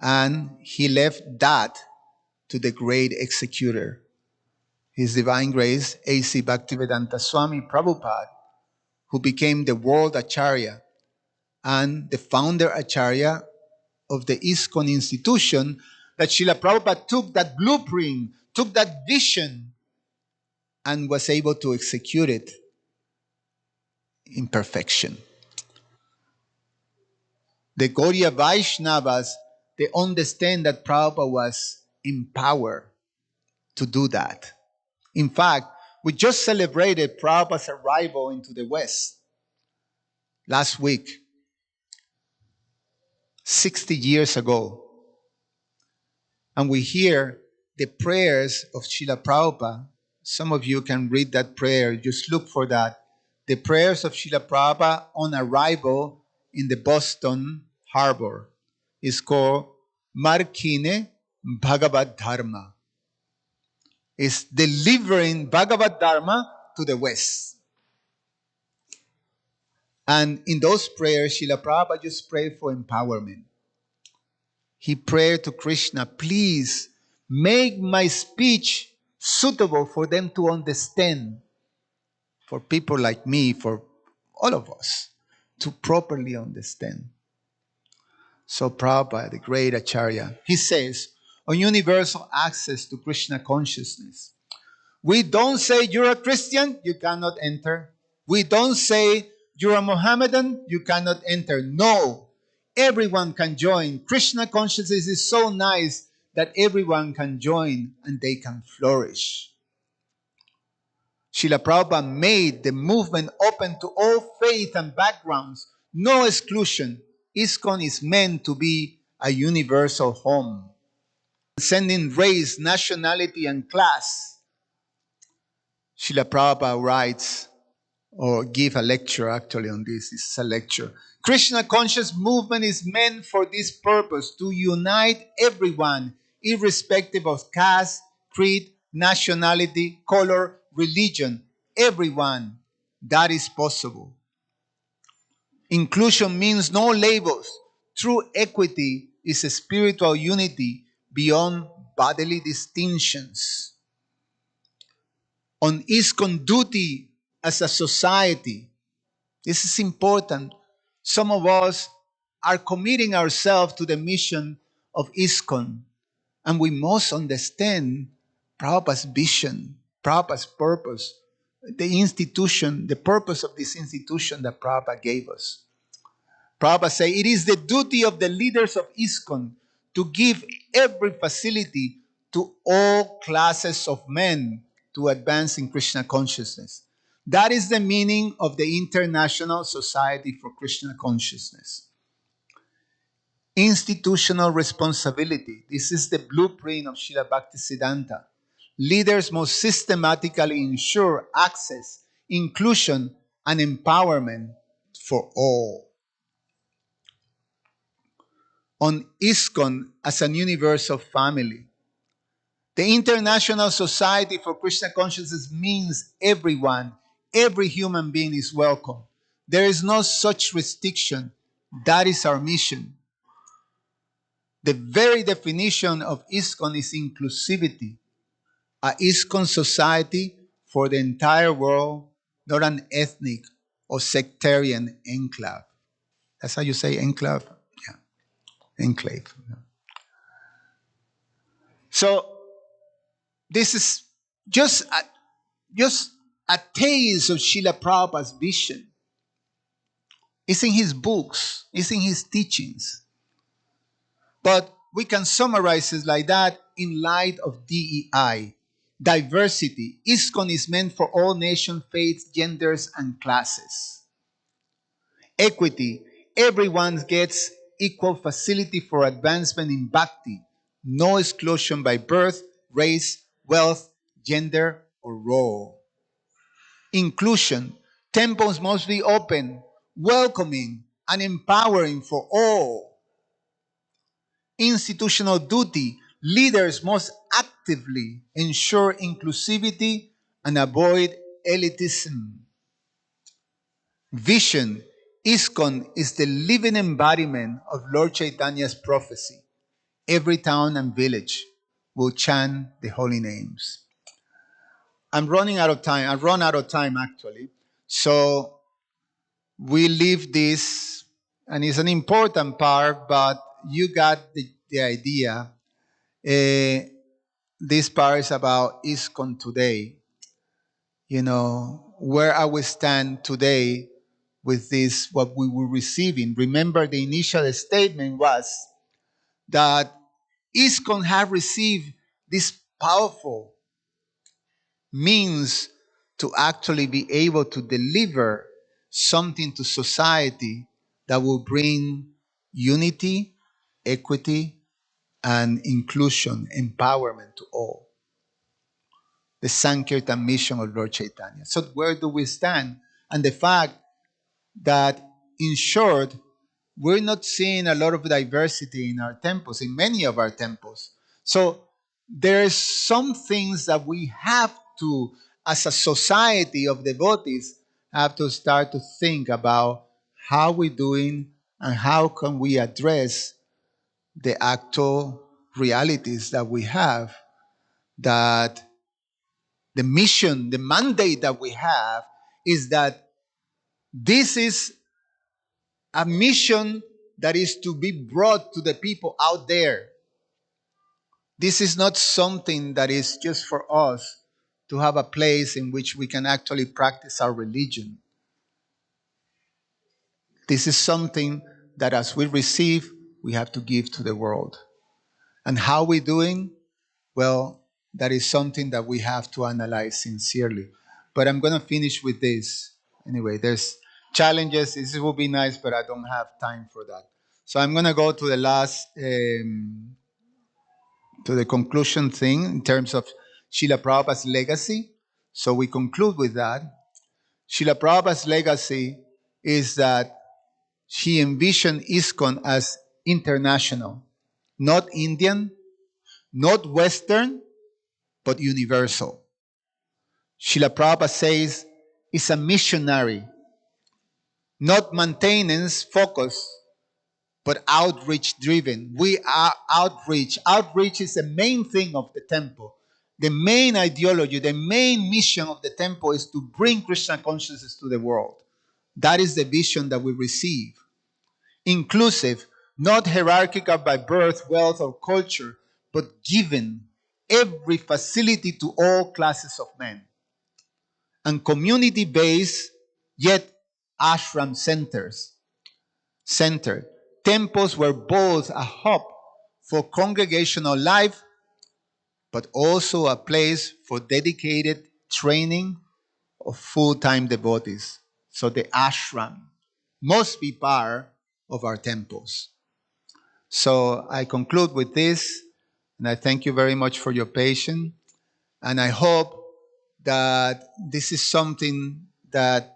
And he left that to the great executor, His Divine Grace, A.C. Bhaktivedanta Swami Prabhupada, who became the world Acharya and the founder Acharya of the ISKCON institution, that Srila Prabhupada took that blueprint, took that vision, and was able to execute it in perfection. The Gaudiya Vaishnavas, they understand that Prabhupada was empowered to do that. In fact, we just celebrated Prabhupada's arrival into the West last week, 60 years ago. And we hear the prayers of Srila Prabhupada. Some of you can read that prayer. Just look for that. The prayers of Srila Prabhupada on arrival in the Boston Harbor is called Markine Bhagavad Dharma. It's delivering Bhagavad Dharma to the West. And in those prayers, Srila Prabhupada just prayed for empowerment. He prayed to Krishna, please make my speech suitable for them to understand, for people like me, for all of us, to properly understand. So Prabhupada, the great Acharya, he says, on universal access to Krishna consciousness, we don't say you're a Christian, you cannot enter. We don't say you're a Mohammedan, you cannot enter. No, everyone can join. Krishna consciousness is so nice that everyone can join and they can flourish. Srila Prabhupada made the movement open to all faith and backgrounds, no exclusion. ISKCON is meant to be a universal home, transcending race, nationality, and class. Srila Prabhupada writes, or give a lecture actually on this. It's a lecture. Krishna conscious movement is meant for this purpose, to unite everyone, irrespective of caste, creed, nationality, color, religion. Everyone. That is possible. Inclusion means no labels. True equity is a spiritual unity beyond bodily distinctions. On ISKCON duty as a society, this is important. Some of us are committing ourselves to the mission of ISKCON, and we must understand Prabhupada's vision, Prabhupada's purpose, the institution, the purpose of this institution that Prabhupada gave us. Prabhupada say, it is the duty of the leaders of ISKCON to give every facility to all classes of men to advance in Krishna consciousness. That is the meaning of the International Society for Krishna Consciousness. Institutional responsibility. This is the blueprint of Srila Bhaktisiddhanta. Leaders must systematically ensure access, inclusion, and empowerment for all. On ISKCON as an universal family. The International Society for Krishna Consciousness means everyone, every human being is welcome. There is no such restriction. That is our mission. The very definition of ISKCON is inclusivity. A ISKCON society for the entire world, not an ethnic or sectarian enclave. That's how you say enclave? Yeah, enclave. So this is just a taste of Srila Prabhupada's vision. It's in his books, it's in his teachings. But we can summarize it like that in light of DEI. Diversity. ISKCON is meant for all nations, faiths, genders, and classes. Equity. Everyone gets equal facility for advancement in bhakti. No exclusion by birth, race, wealth, gender, or role. Inclusion. Temples must be open, welcoming, and empowering for all. Institutional duty. Leaders must actively ensure inclusivity and avoid elitism. Vision. ISKCON is the living embodiment of Lord Chaitanya's prophecy. Every town and village will chant the holy names. I'm running out of time. I've run out of time actually. So we leave this, and it's an important part, but you got the idea. This part is about ISKCON today. You know, where I will stand today with this, what we were receiving. Remember, the initial statement was that ISKCON have received this powerful means to actually be able to deliver something to society that will bring unity, equity, and inclusion, empowerment to all. The Sankirtan mission of Lord Chaitanya. So where do we stand? And the fact that, in short, we're not seeing a lot of diversity in our temples, in many of our temples. So there's some things that we have to, as a society of devotees, have to start to think about how we're doing and how can we address the actual realities that we have, that the mission, the mandate that we have is that this is a mission that is to be brought to the people out there. This is not something that is just for us to have a place in which we can actually practice our religion. This is something that as we receive, we have to give to the world. And how we doing? Well, that is something that we have to analyze sincerely. But I'm going to finish with this. Anyway, there's challenges. This will be nice, but I don't have time for that. So I'm going to go to the last, to the conclusion thing in terms of Srila Prabhupada's legacy. So we conclude with that. Srila Prabhupada's legacy is that he envisioned ISKCON as international, not Indian, not Western, but universal. Srila Prabhupada says it's a missionary, not maintenance focused, but outreach driven. We are outreach. Outreach is the main thing of the temple. The main ideology, the main mission of the temple is to bring Krishna consciousness to the world. That is the vision that we receive. Inclusive, not hierarchical by birth, wealth, or culture, but given. every facility to all classes of men, and community-based, yet ashram centered. Temples were both a hub for congregational life, but also a place for dedicated training of full-time devotees. So the ashram must be part of our temples. So I conclude with this, and I thank you very much for your patience. And I hope that this is something that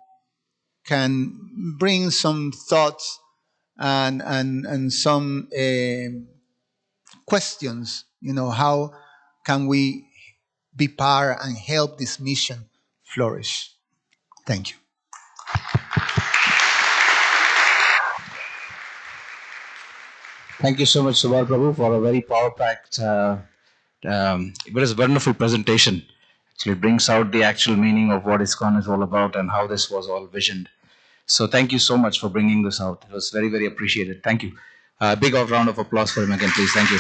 can bring some thoughts and some questions. How can we be part and help this mission flourish? Thank you. Thank you so much, Subal Prabhu, for a very power-packed, it was a wonderful presentation. Actually, it brings out the actual meaning of what ISKCON is all about and how this was all visioned. So, thank you so much for bringing this out. It was very, very appreciated. Thank you. Big round of applause for him again, please. Thank you.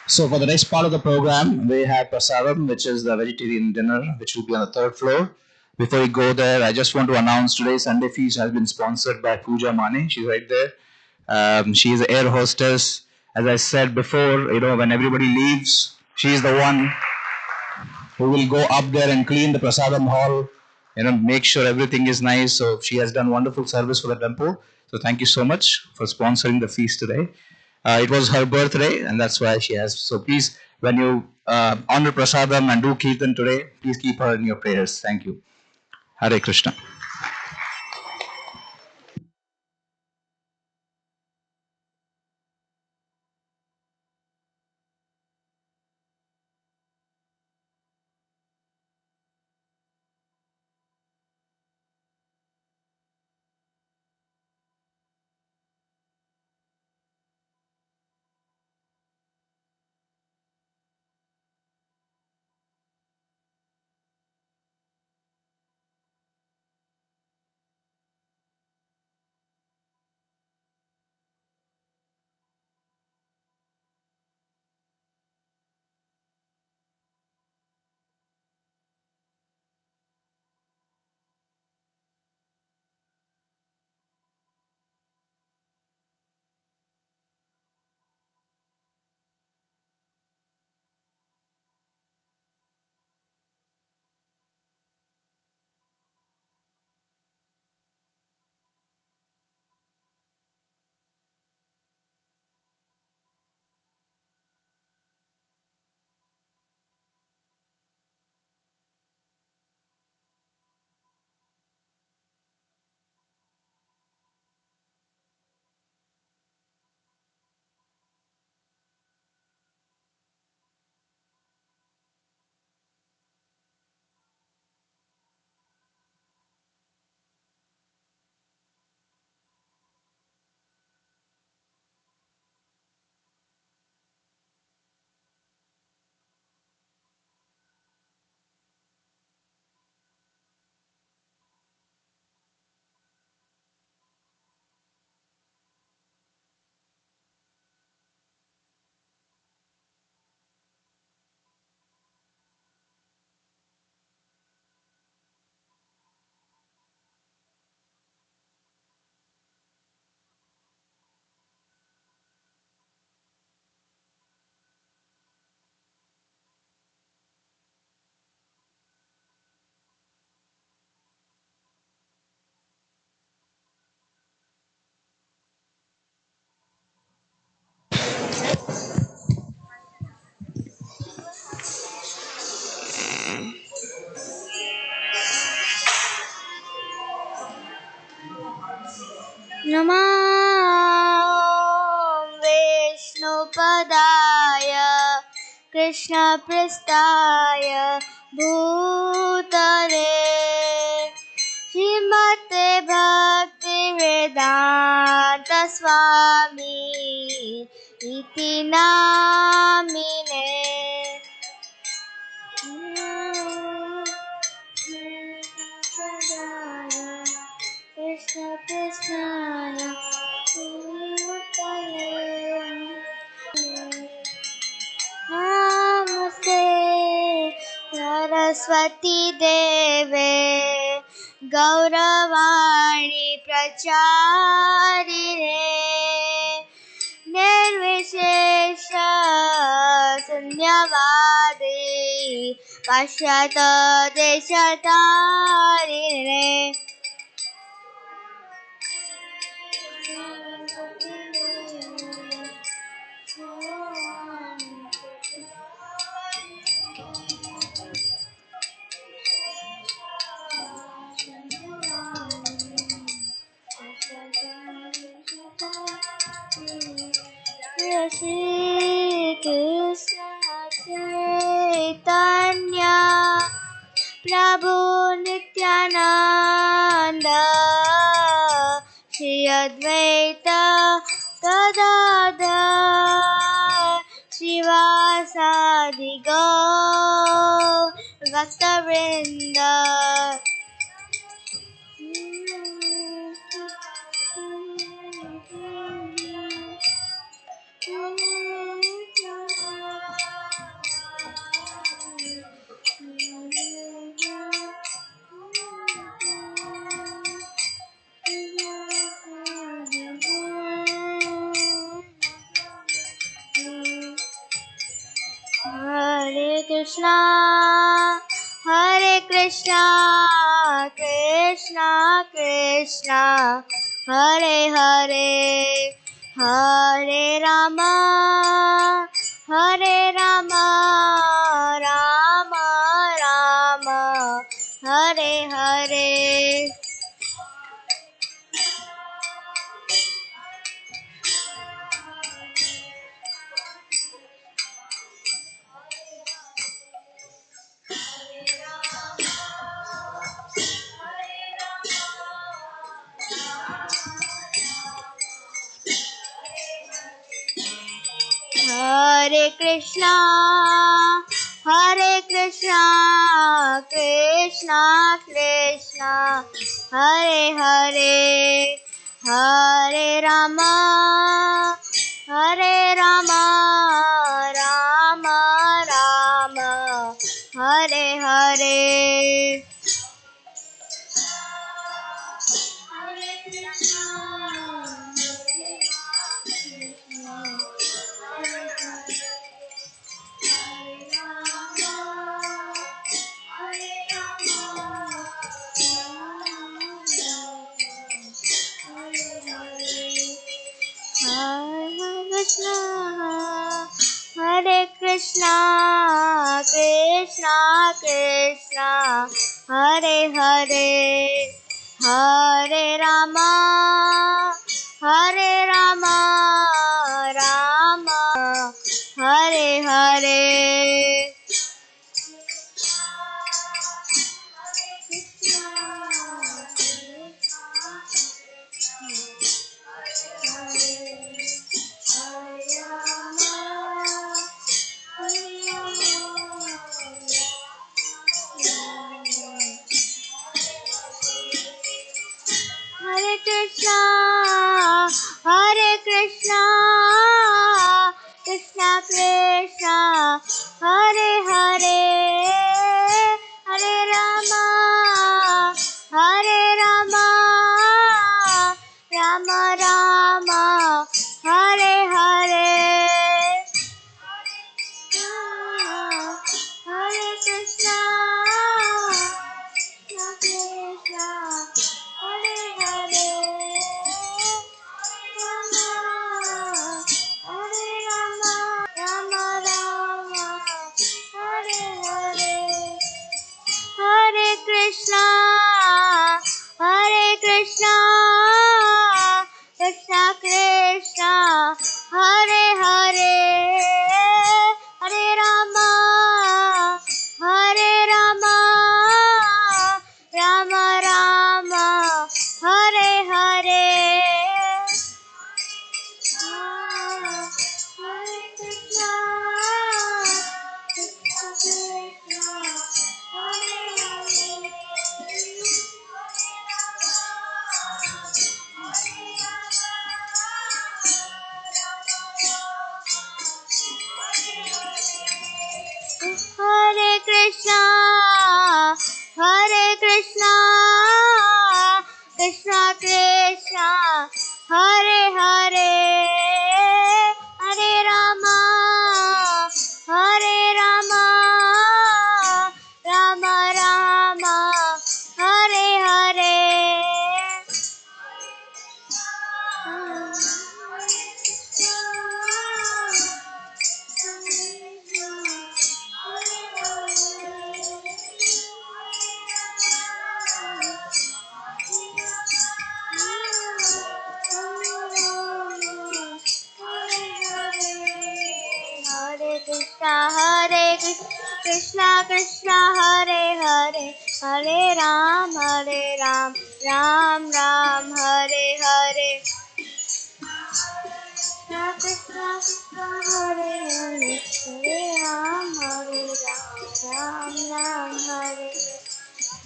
So, for the next part of the program, we have Prasadam, which is the vegetarian dinner, which will be on the third floor. Before we go there, I just want to announce today's Sunday feast has been sponsored by Pooja Mane. She's right there. She is an air hostess. As I said before, when everybody leaves, she's the one who will go up there and clean the prasadam hall, make sure everything is nice. So she has done wonderful service for the temple. So thank you so much for sponsoring the feast today. It was her birthday, and that's why she has. So please, when you honor prasadam and do kirtan today, please keep her in your prayers. Thank you. Hare Krishna. Namah Vishnupadaya Krishna Pristaya Bhutale Srimate Bhakti Vedanta Swami Iti Namine Krishna Krishna Bhutale Saraswati देवे गौरवाणी प्रचारिणे निर्विशेष शून्यवादी पाश्चात देशतारिणे Shri Krishna Chaitanya Prabhu Nityananda Shri Advaita Gadadhar Shivasadi Gaur Bhaktavrinda Hare Krishna, Hare Krishna, Krishna Krishna, Hare Hare, Hare Rama, Hare Rama, Rama Rama, Hare Hare. Hare Krishna, Hare Krishna, Krishna Krishna, Hare Hare, Hare Rama, Hare Rama, Rama Rama, Hare Hare. Hare Krishna, Hare Krishna, Krishna Krishna, Hare Hare, Hare Rama, Hare Rama, Rama Hare Hare. Hare Krishna, Hare Krishna, Krishna Krishna, Hare Hare, Hare Rama, Hare Rama, Rama Rama, Hare Hare. Hare Krishna, Krishna Krishna, Hare Hare, Rama, Hare Rama, Rama Rama, Hare Hare. Krishna Krishna Hare Hare Hare Rama Hare Rama Rama Rama Hare Hare Hare Krishna, Krishna Krishna, Hare Hare, Hare Ram, Ram Ram, Hare Hare. Krishna Krishna Krishna Hare Hare, Hare Ram, Ram Ram, Hare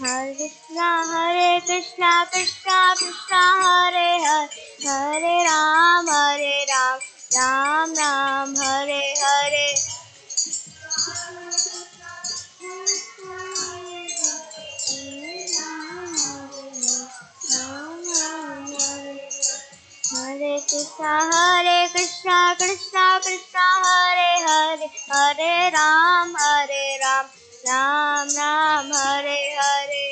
Hare Krishna, Krishna Krishna, Hare Hare, Hare Ram, Ram Ram, Hare Hare. Hare Krishna, Krishna Krishna, Hare Hare, Hare Ram, Ram Ram, Hare Hare.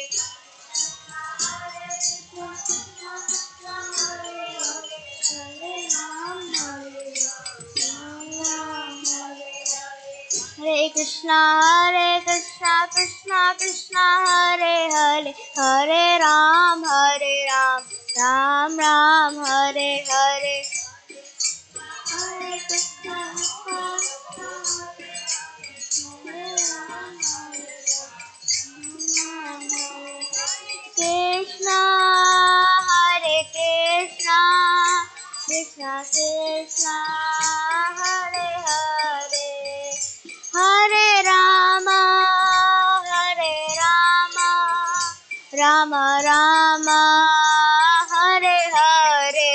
Hare Krishna, Krishna Krishna, Hare Hare, Hare Ram, Ram Ram, Hare Hare. Hare Krishna, Hare Krishna, Krishna Krishna, Hare Hare, Hare Rama, Rama Rama, Hare Hare.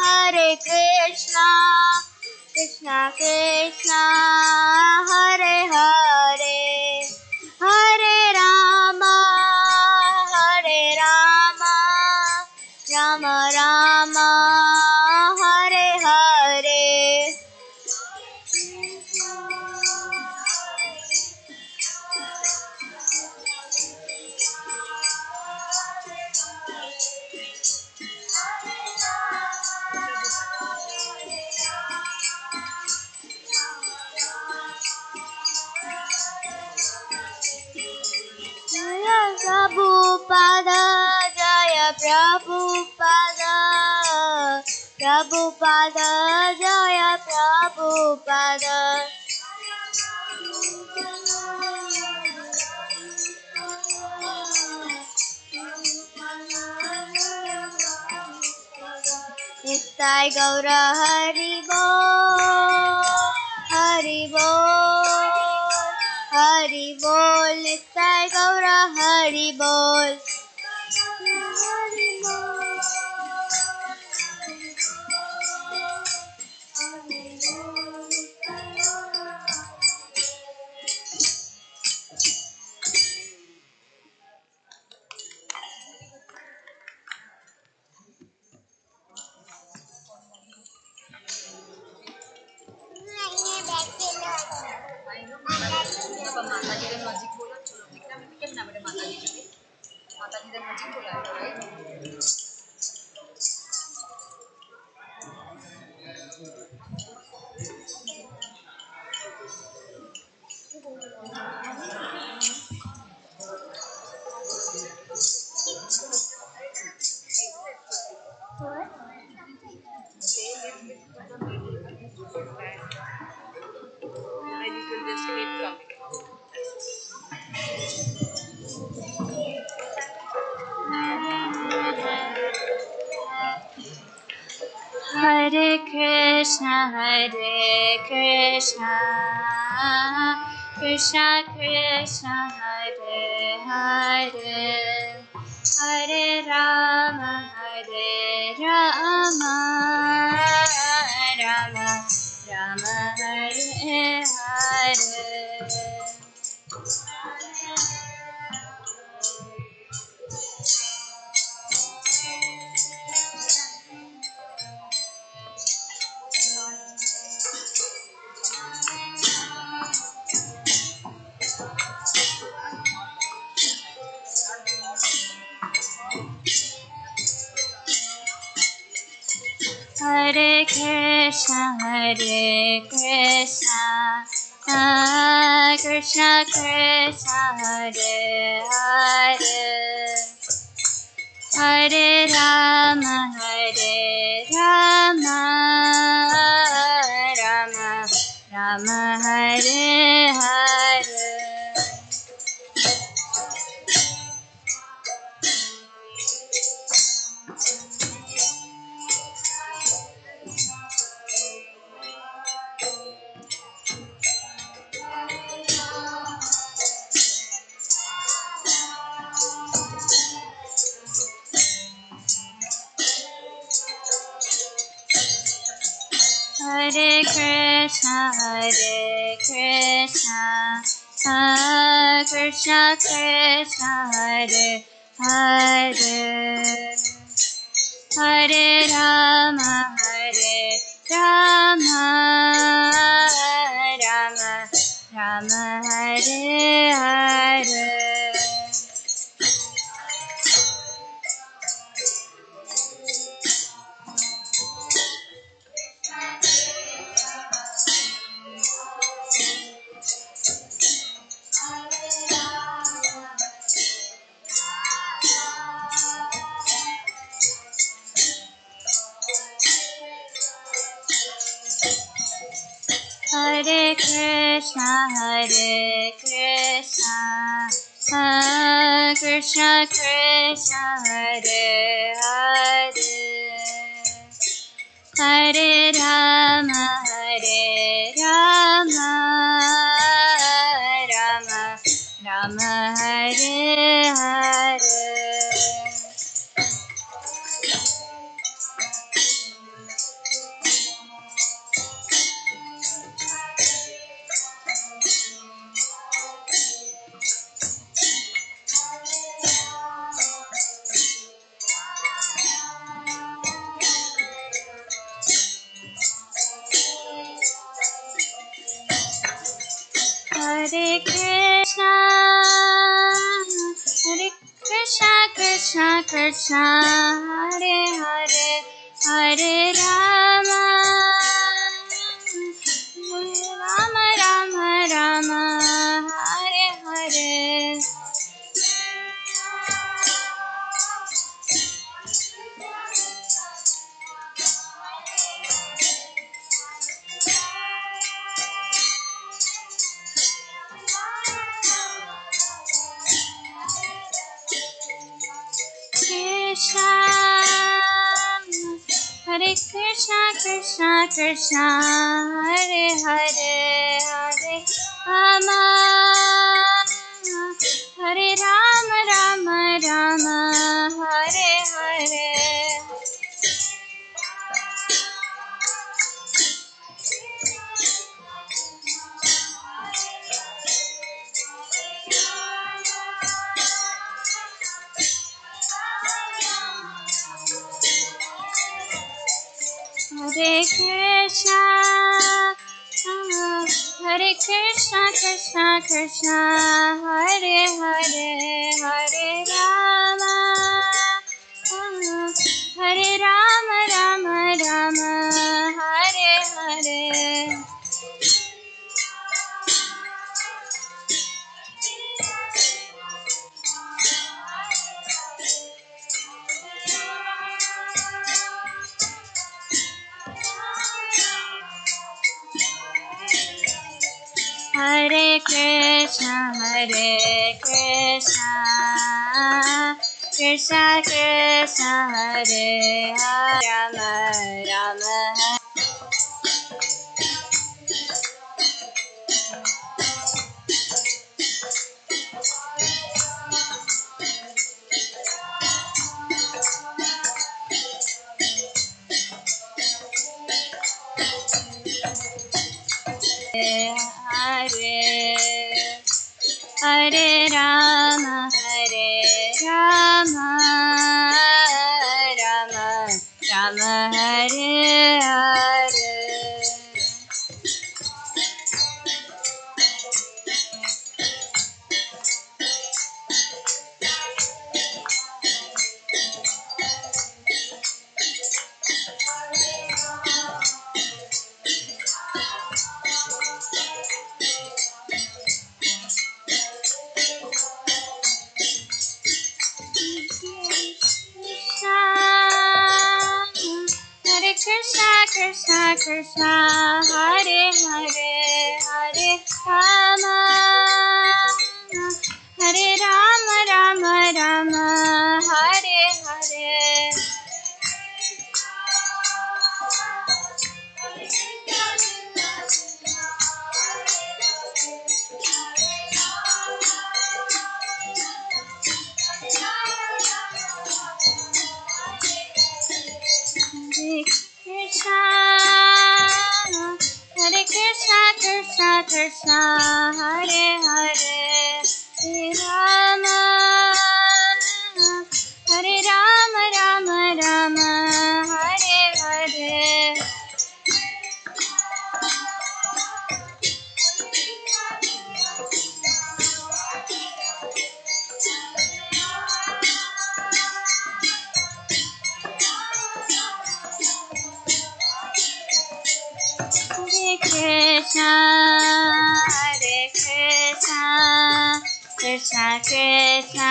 Hare Krishna, Krishna Krishna, Hare Hare, Hare Rama, Rama Rama, Hare Hare. Jaya Prabhupada, Jaya Prabhupada, Prabhupada, Jaya Prabhupada. Nittai Gaura Hari Bol, Hari Bol, Hari Bol, Nittai Gaura Hari Bol. Krishna, Krishna Krishna, Hare Hare, Hare Rama, Rama Rama, Hare Hare. Hare Krishna, Krishna Krishna, Hare Hare, Hare Rama, Rama, Hare Hare. Hare Krishna, Krishna Krishna, Hare Hare, Hare Rama, Rama Hare Hare. Hare Krishna, Krishna Krishna, Hare Hare, Hare Rama, Rama Hare Hare. Hare Krishna, Krishna Krishna, Hare Hare, Hare Rama, Rama, Hare Hare. Krishna, Hare Krishna, Krishna, Hare Hare, Hare Rama, Hare Rama, Hare Hare. Hare Krishna, Krishna, Hare Hare, Hare Rama, Hare Rama, Hare Hare. Hare Krishna, Krishna Krishna, Hare Hare, Rama, Rama, Hare Rama, Rama Rama, Hare Hare. Hare Krishna, Krishna Krishna, Hare Hare, Hare Rama, Hare Rama, Rama Rama, Hare Hare. Hare Krishna, Hare Krishna, Krishna Krishna, Hare Hare, Hare Rama, Hare Rama, Rama Rama, Hare Hare. Hare Krishna, Hare Krishna, Krishna Krishna,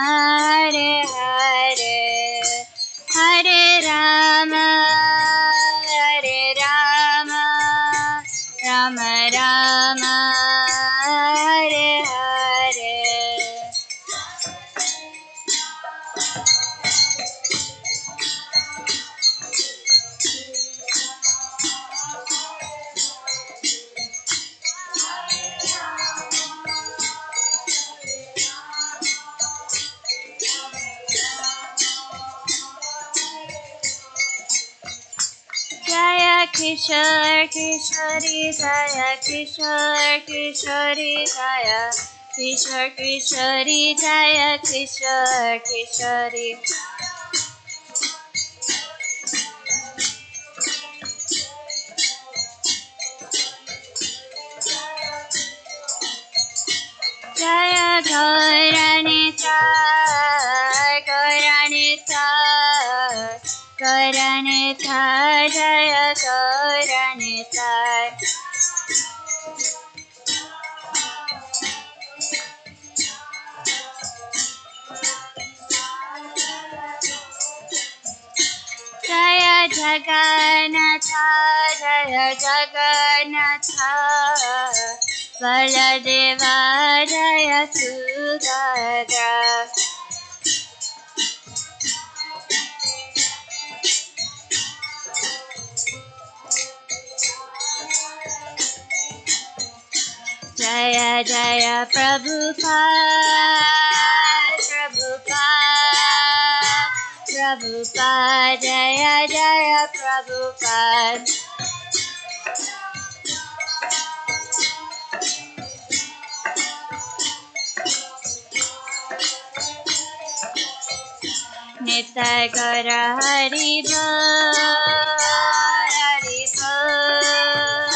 Hare Hare, Hare Rama, Hare Rama, Rama Rama, Hare Hare. Jaya Kishore Kishori, Jaya Kishore Kishori, Jaya Kishore Kishori, Jaya Kishore Kishori. Jaya Gauranita, Gauranita, Gauranita, Jaya Gauranita. Jaya Jagannatha, Jaya Jagannatha, Baladeva, Jaya Subhadra. Jaya Jaya Prabhupada, Prabhupada, Prabhupada, Jaya Jaya Prabhupada. Nitya Gaura Hari Bol, Hari Bol,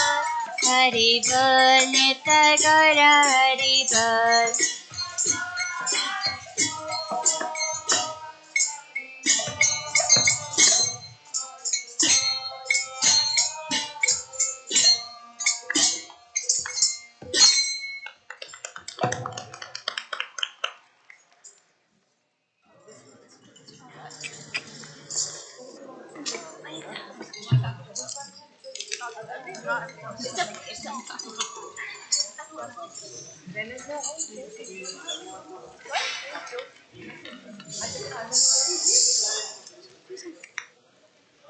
Hari Bol, Nitya Gaura Hari Bol.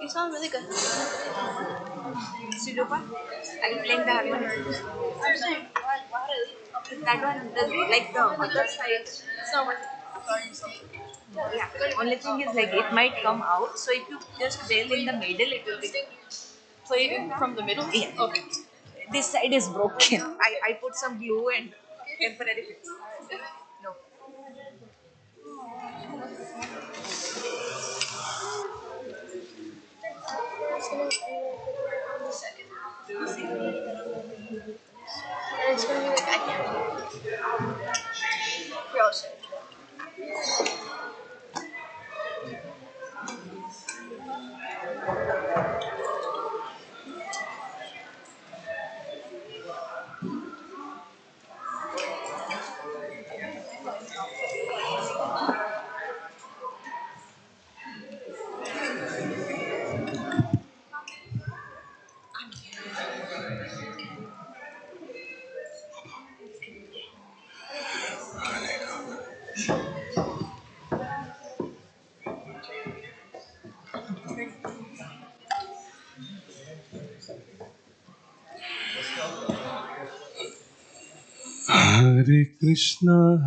You sound really good. Sirupa, are you playing the harmonium? That one, like the other side. So, yeah. Only thing is like it might come out. So if you just bail in the middle, it will be. Play it from the middle? Yeah. Okay. This side is broken. I put some glue and temporary fix. Joseph.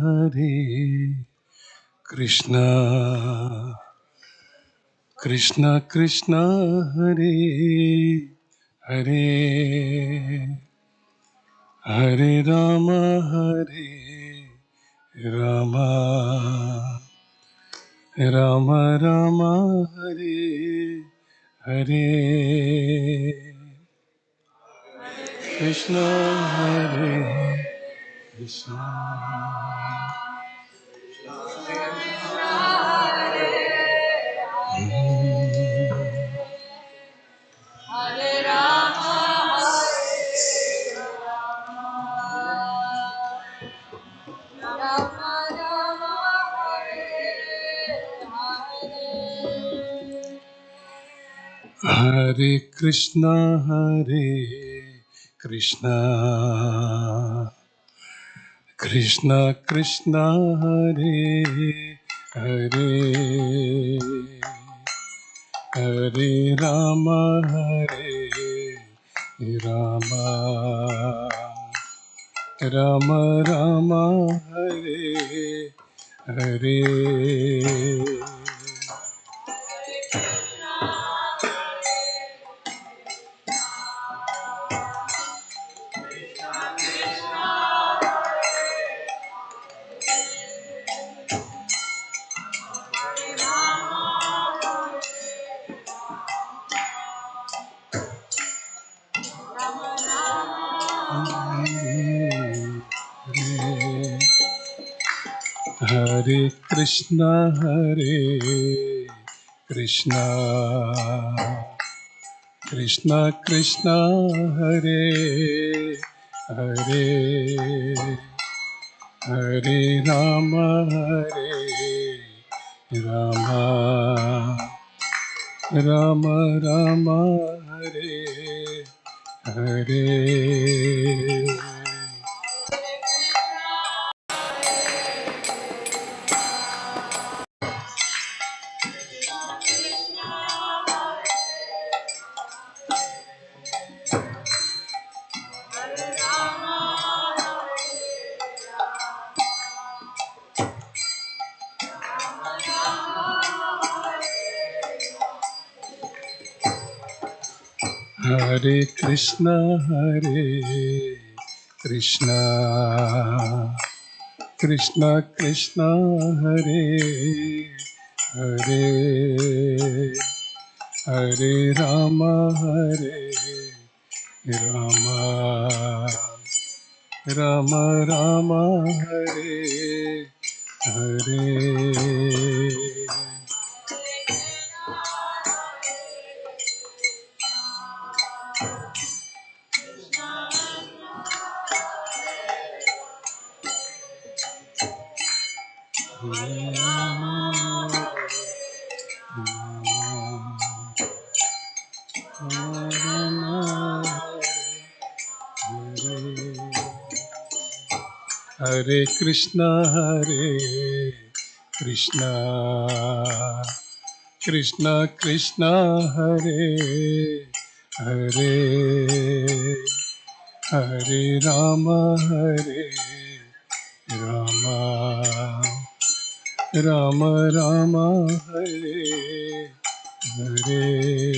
Hare Krishna Krishna Krishna Hare Hare Hare Rama Rama Rama Rama Hare Hare Krishna Hare Krishna Hare Krishna Krishna Krishna Hare Hare Hare Rama Rama Rama Rama Hare Hare Hare Krishna Krishna Krishna Hare Hare Hare Rama Rama Rama Rama Hare Hare Hare Krishna Krishna Krishna Hare Hare Hare Rama Rama Rama Rama Hare Hare Hare Krishna Krishna Krishna Hare Hare Hare Rama Rama Rama Rama Hare Hare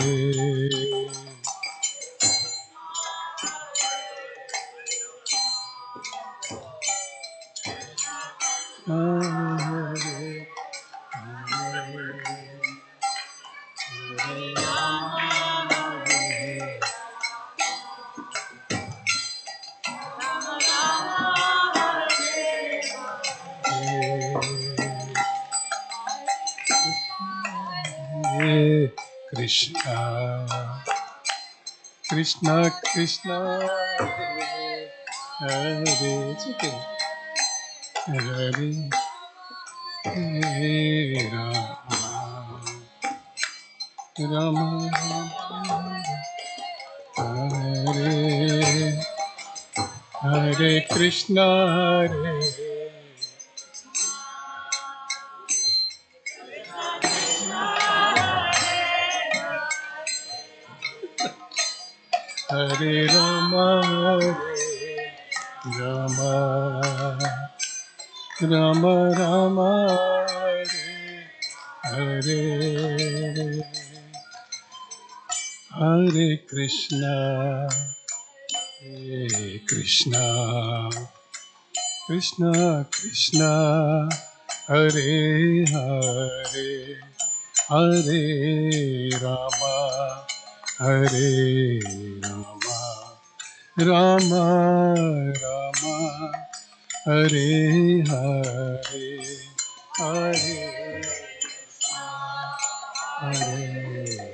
Hare Krishna, Krishna Krishna, Hare Hare. It's okay. Hare Hare Rama, Rama Hare Hare Krishna, Hare Rama, Rama Rama Rama, Hare Hare Hare Krishna, Hare Krishna, Krishna Krishna, Hare Hare, Hare Rama, Hare Rama, Rama Rama, Hare Hare, Hare Hare.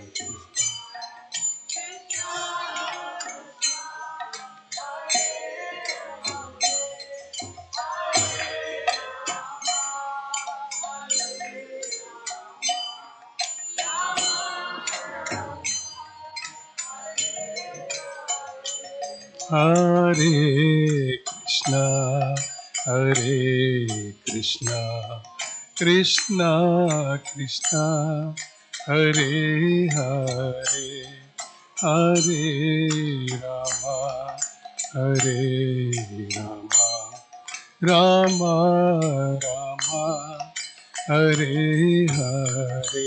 Hare Krishna, Hare Krishna, Krishna Krishna, Hare Hare, Hare Rama, Hare Rama, Rama Rama, Hare Hare.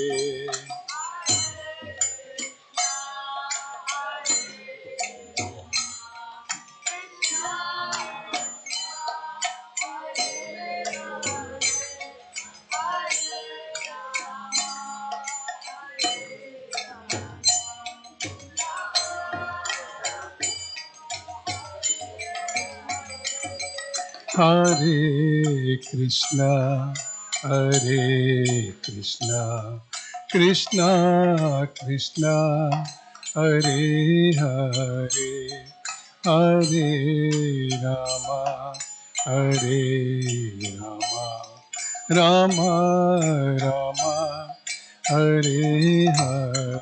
Hare Krishna, Hare Krishna, Krishna Krishna, Hare Hare, Hare Rama, Hare Rama, Rama Rama, Hare Hare.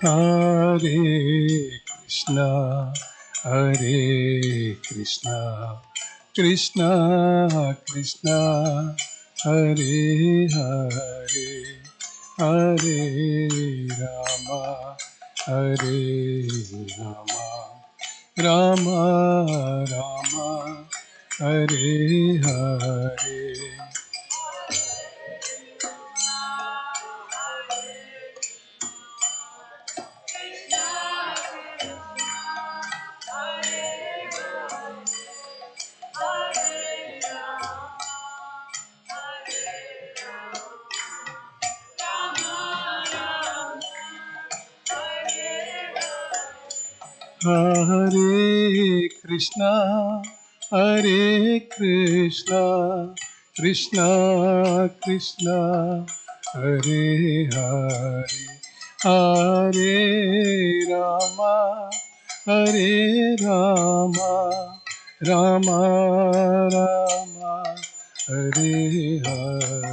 Hare Krishna, Hare Krishna, Krishna Krishna, Hare Hare, Hare Rama, Hare Rama, Rama Rama, Hare Hare. Hare Krishna, Hare Krishna, Krishna Krishna, Hare Hare, Hare Rama, Hare Rama, Rama Rama, Hare Hare.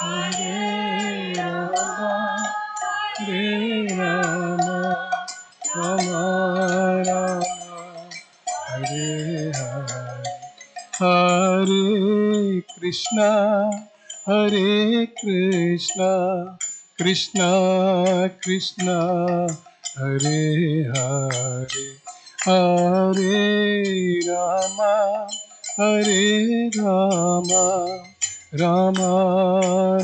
Hare Rama, Hare Rama, Rama Rama, Hare Hare. Hare Krishna, Hare Krishna, Krishna Krishna, Hare Hare, Hare Rama, Hare Rama, Rama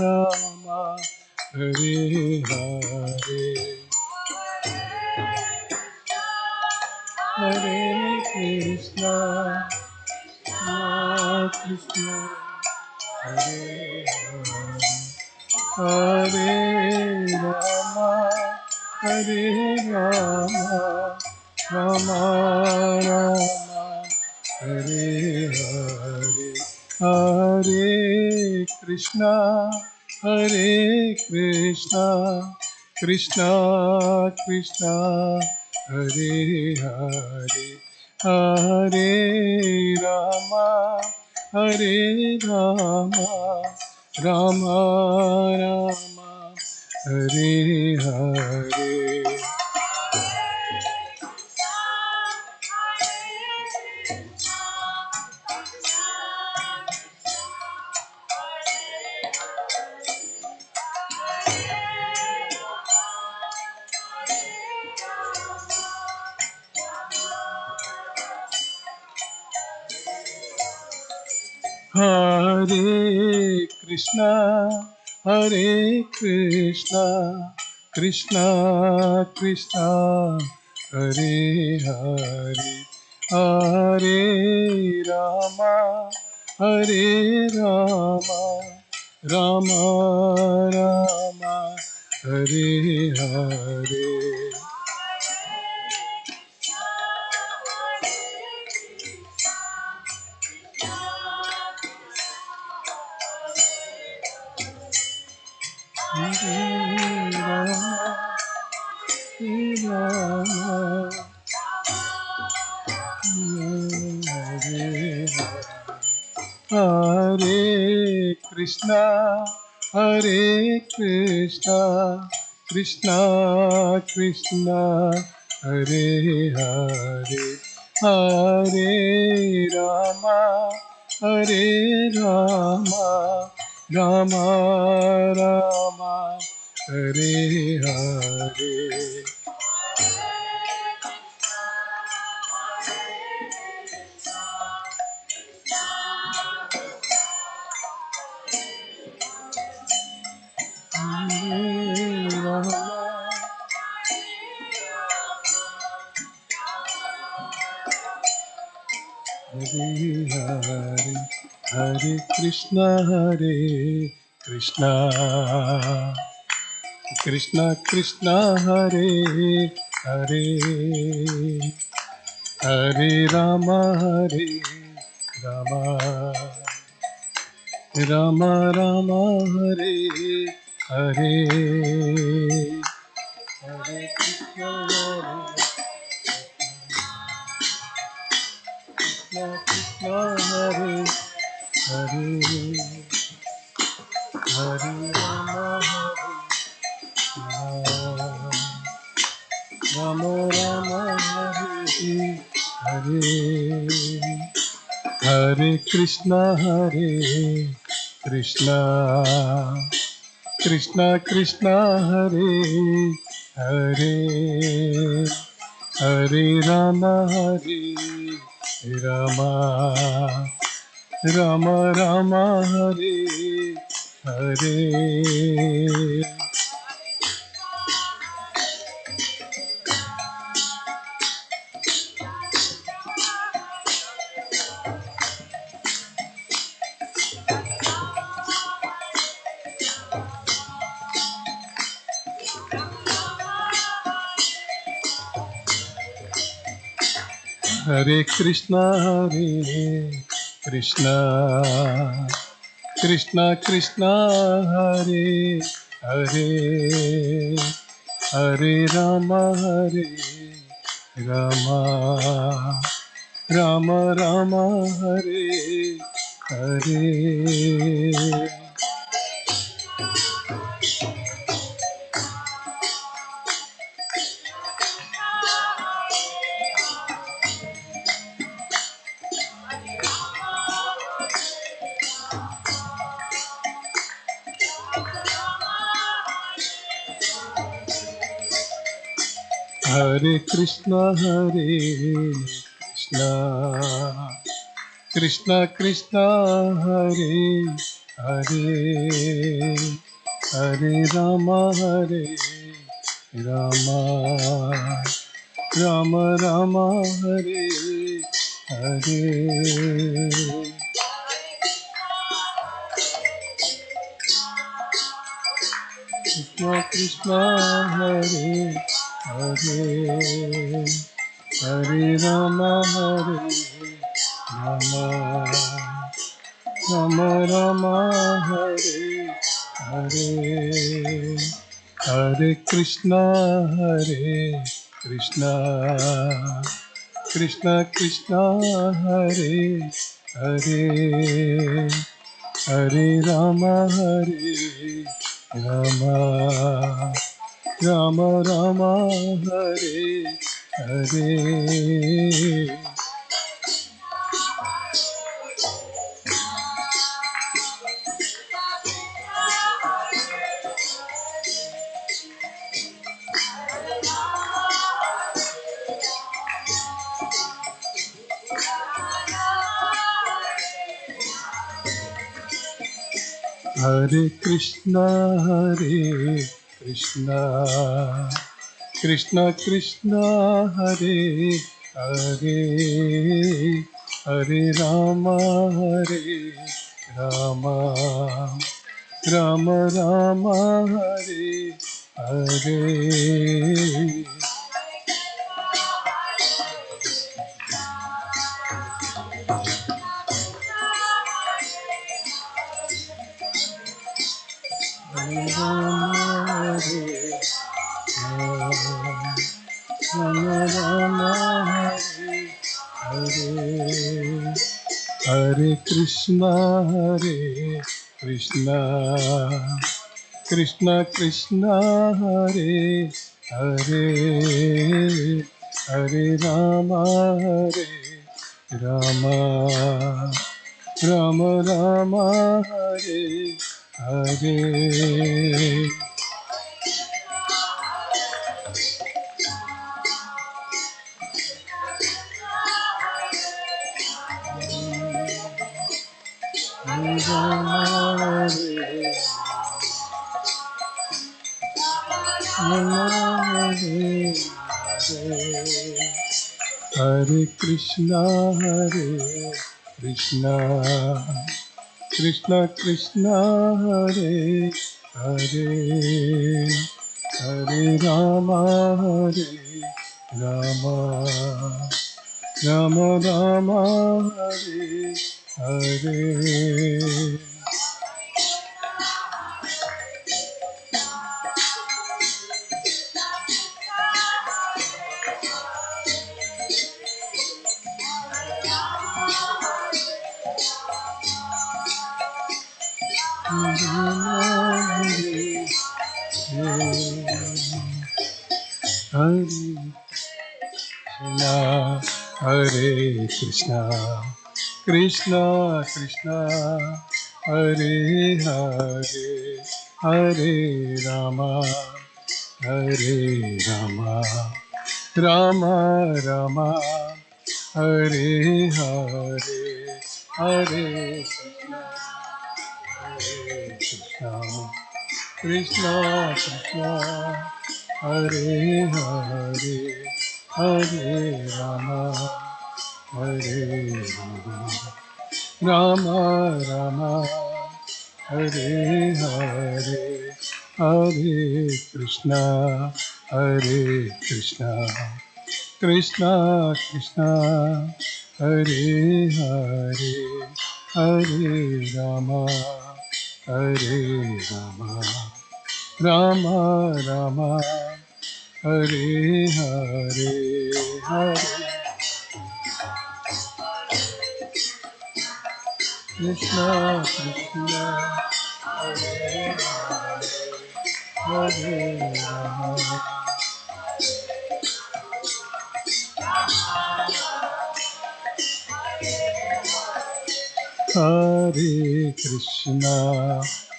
Rama, Hare Hare. Hare Krishna, Krishna, Hare Hare. Hare Rama, Hare Rama, Rama Rama, Hare Hare. Hare Krishna, Hare Krishna, Krishna Krishna, Hare Hare. Hare Rama, Hare Rama, Rama Rama, Hare Hare. Hare Krishna, Hare Krishna, Krishna Krishna, Hare Hare. Hare Rama, Hare Rama, Rama Rama, Hare Hare. Hare Rama, Hare Rama, Hare Hare Krishna, Hare Krishna, Krishna Krishna, Hare Hare. Hare Rama, Hare Rama, Rama Rama, Hare Hare. Hare Rama, Hare Hare, Hare Krishna, Hare Krishna, Krishna Krishna, Hare Hare, Hare Rama, Hare Rama, Rama Rama, Hare Hare, Hare Krishna, Hare Krishna, Hare Hare, Hare Rama, Rama Rama, Hare Hare, Hare Krishna, Hare Krishna, Krishna Krishna, Hare Hare, Hare Rama, Hare Rama, Rama Rama, Hare Hare. Hare Krishna, Hare Krishna, Krishna Krishna, Hare Hare, Hare Rama, Hare Rama, Rama Rama, Hare Hare. Hare Krishna, Krishna Krishna, Hare Hare, Hare Rama, Rama, Rama Rama, Hare Hare. Krishna Krishna, Hare Hare, Hare Rama, Rama, Rama Rama, Hare Hare, Hare Krishna, Krishna Krishna, Hare Hare, Hare Rama, Rama, Rama Rama, Hare Hare. Hare Krishna, Krishna Krishna, Hare Hare, Hare Rama, Rama, Rama Rama, Hare Hare. Hare Rama, Rama Rama, Hare Hare. Hare Krishna, Krishna Krishna, Hare Hare, Hare Rama, Rama, Rama Rama, Hare Hare. Hare Krishna, Krishna, Krishna Krishna, Hare Hare, Hare Rama, Rama, Rama Rama, Hare Hare. Hare Krishna, Krishna Krishna, Hare Hare, Hare Rama, Rama Rama, Hare Hare, Hare Krishna, Krishna Krishna, Hare Hare, Hare Rama, Rama Rama, Hare Hare, Hare Krishna, Krishna Krishna, Hare Hare, Hare Rama, Rama Rama, Hare Hare, Hare Krishna Krishna, Hare Rama.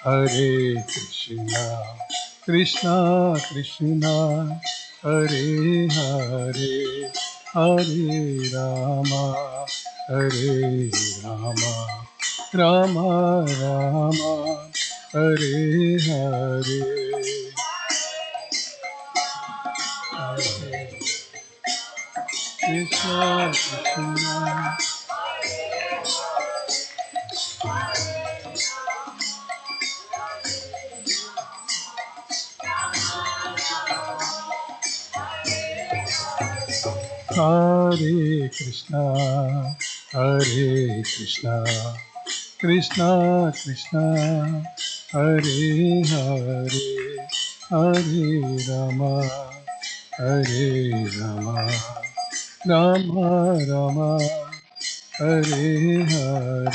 Hare Krishna, Krishna Krishna, Hare Hare, Hare Rama, Hare Rama, Rama Rama, Hare Hare. Krishna Krishna, Hare Krishna, Hare Krishna, Krishna Krishna, Hare Hare, Hare Rama, Hare Rama, Rama Rama, Hare Hare.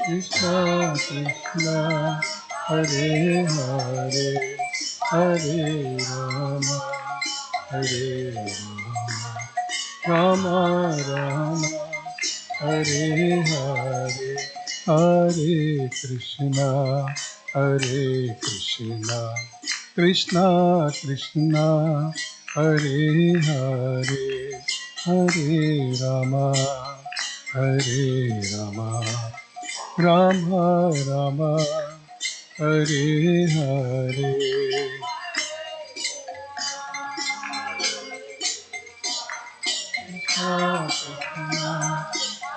Krishna Krishna, Hare Hare, Hare Rama, Hare Rama, Rama Hare Hare, Hare Krishna, Hare Krishna, Krishna Krishna, Hare Hare, Hare Rama, Hare Rama, Rama Rama, Hare Hare. Krishna Krishna,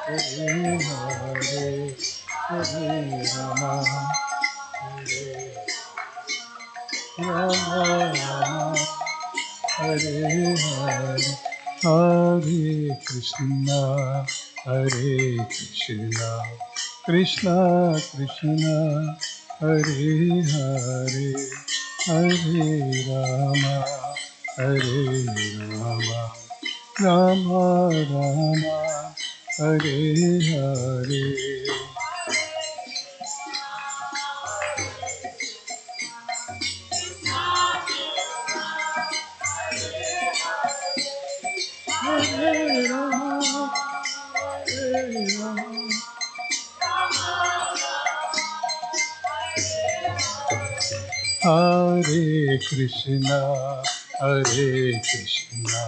Hare Hare, Hare Rama, Hare Rama, Hare Hare, Hare Krishna, Hare Krishna, Krishna Krishna, Hare Hare, Hare Rama, Hare Rama, Rama Rama, Hare Hare. Hare Krishna, Hare Krishna,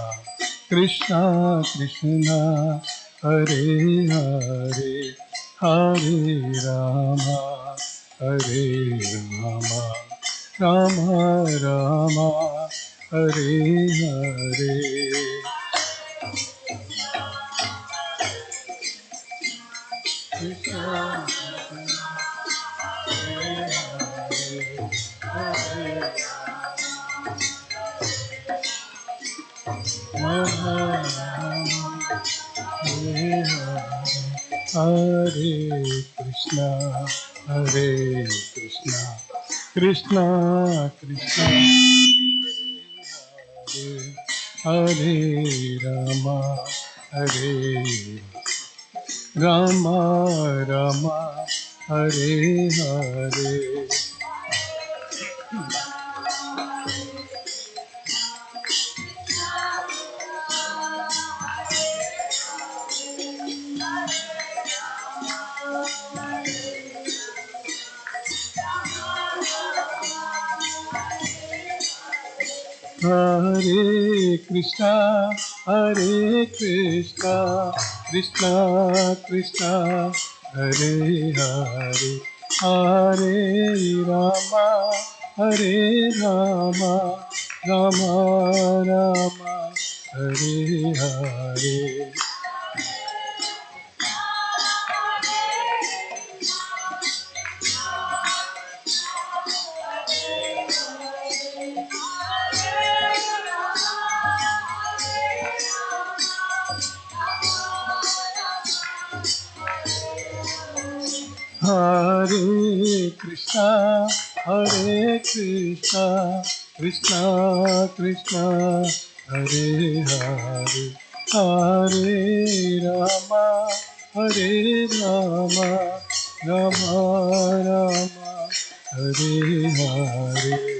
Krishna Krishna, Hare Hare, Hare Rama, Hare Rama, Rama Rama, Hare Hare. Krishna Hare Krishna, Hare Krishna, Krishna Krishna, Hare Rama, Hare Rama, Rama, Hare Hare. Hare Krishna, Hare Krishna, Krishna Krishna, Hare Hare, Hare Rama, Hare Rama, Rama Rama, Hare Hare. Hare Krishna, Hare Krishna, Krishna Krishna, Hare Hare, Hare Rama, Hare Rama, Rama Rama, Hare Hare.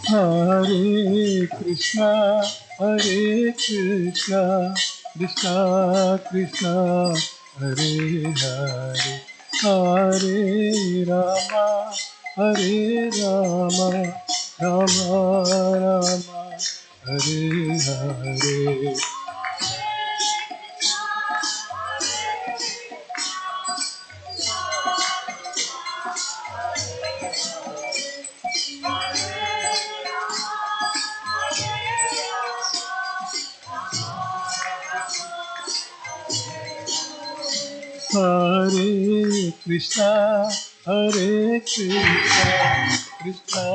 Hare Krishna, Krishna Krishna, Hare Hare, Hare Rama, Rama Rama, Hare Hare. Hare Krishna, Krishna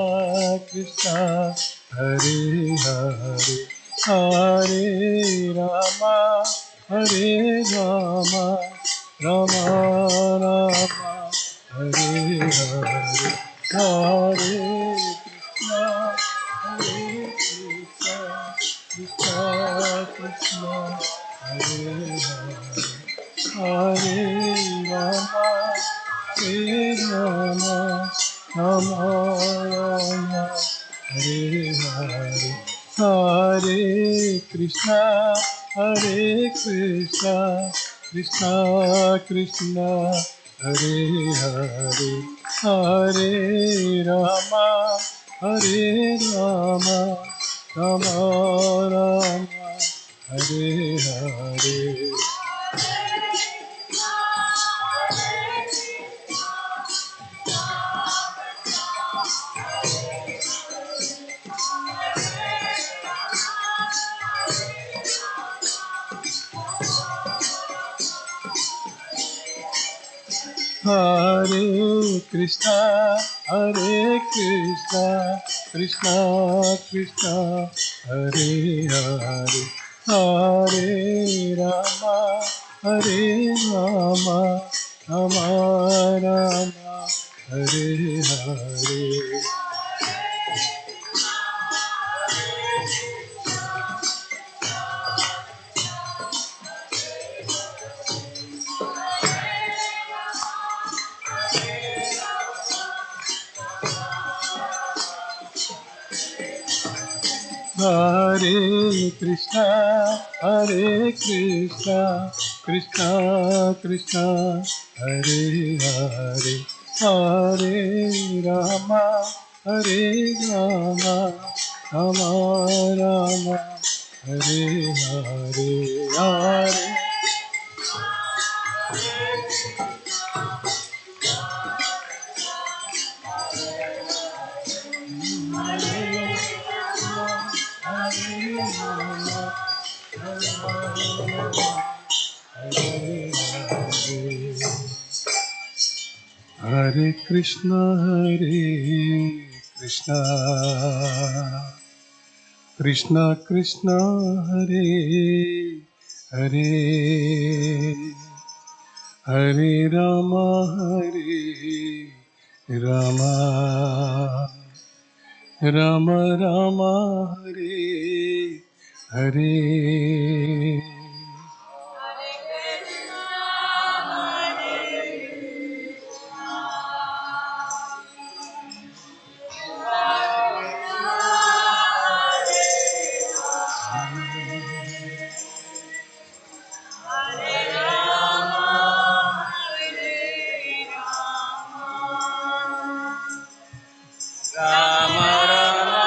Krishna, Hare Hare, Hare Rama, Rama Rama, Hare Hare, Hare Krishna, Krishna Krishna, Hare Hare. Hare Rama, Rama Rama, Hare Hare, Hare Krishna, Krishna Krishna, Hare Hare, Hare Rama, Rama Rama, Hare Hare. Hare Krishna, Krishna Krishna, Hare Hare, Hare Rama, Rama Rama, Hare Hare. Hare Krishna, Krishna Krishna, Hare Hare, Hare Rama, Rama Rama, Hare Hare, Hare. Hare Krishna, Krishna Krishna, Hare Hare, Hare Rama, Rama Rama Rama, Hare Hare. Rama Rama,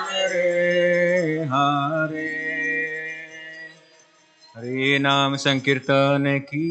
Hare Hare, Hare Naam Sankirtan ki.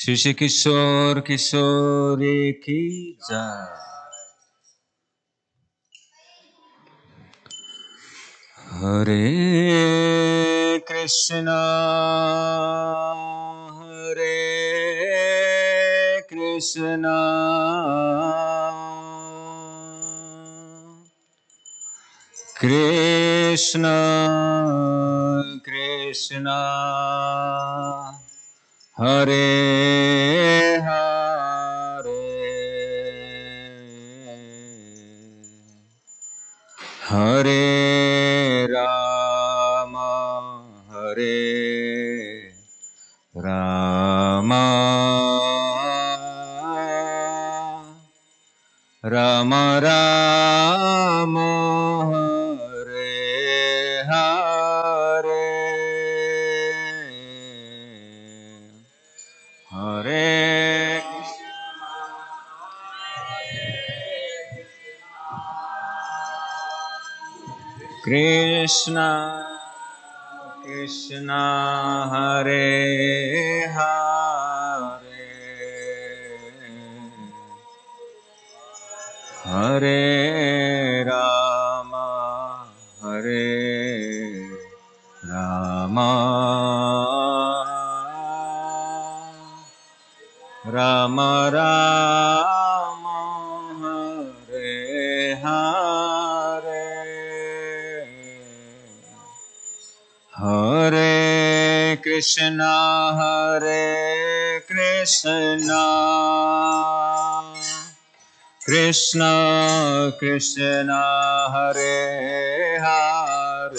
Shri Kishore Kishore ki jai. Hare Krishna, Hare Krishna, Krishna Krishna Hare Hare Hare Rama Hare Rama Rama Rama Hare Hare Hare Krishna Krishna Hare Hare Hare Rama Hare Rama Rama Rama Hare Hare Hare Krishna Krishna Krishna Hare Hare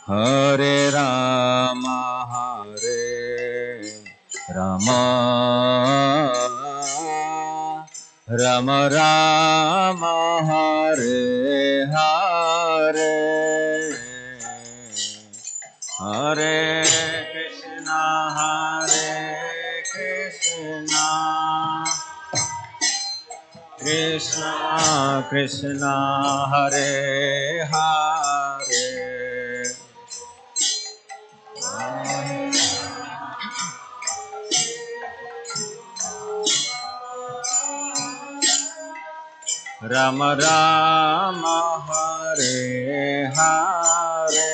Hare Rama Rama Rama Rama Hare Hare Hare Krishna Krishna Krishna Hare Hare Rama Rama Hare Hare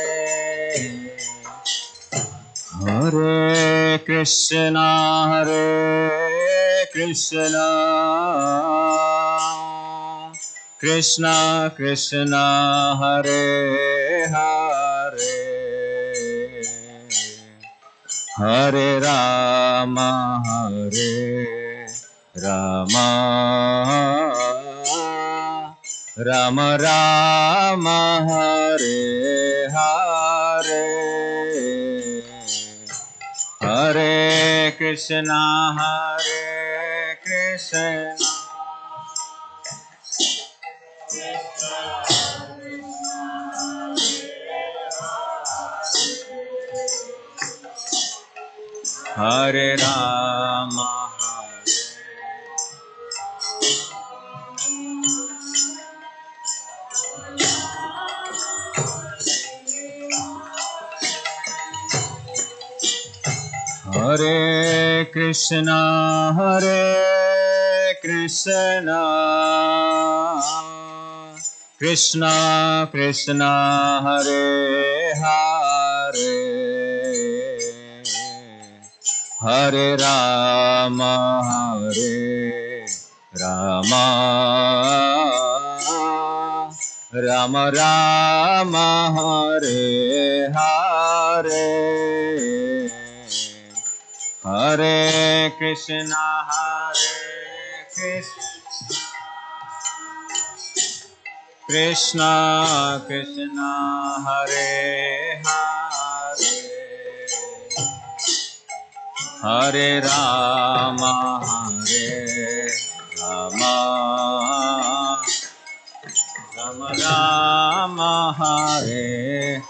Hare Krishna Krishna Krishna Hare Hare Hare Rama Rama Rama Rama Hare Hare Hare Krishna Hare Rama Hare Krishna Krishna Krishna Hare Hare Hare Rama Rama Rama Rama Hare Hare Hare Krishna Krishna Krishna Hare Hare Hare Rama Rama Rama Rama Hare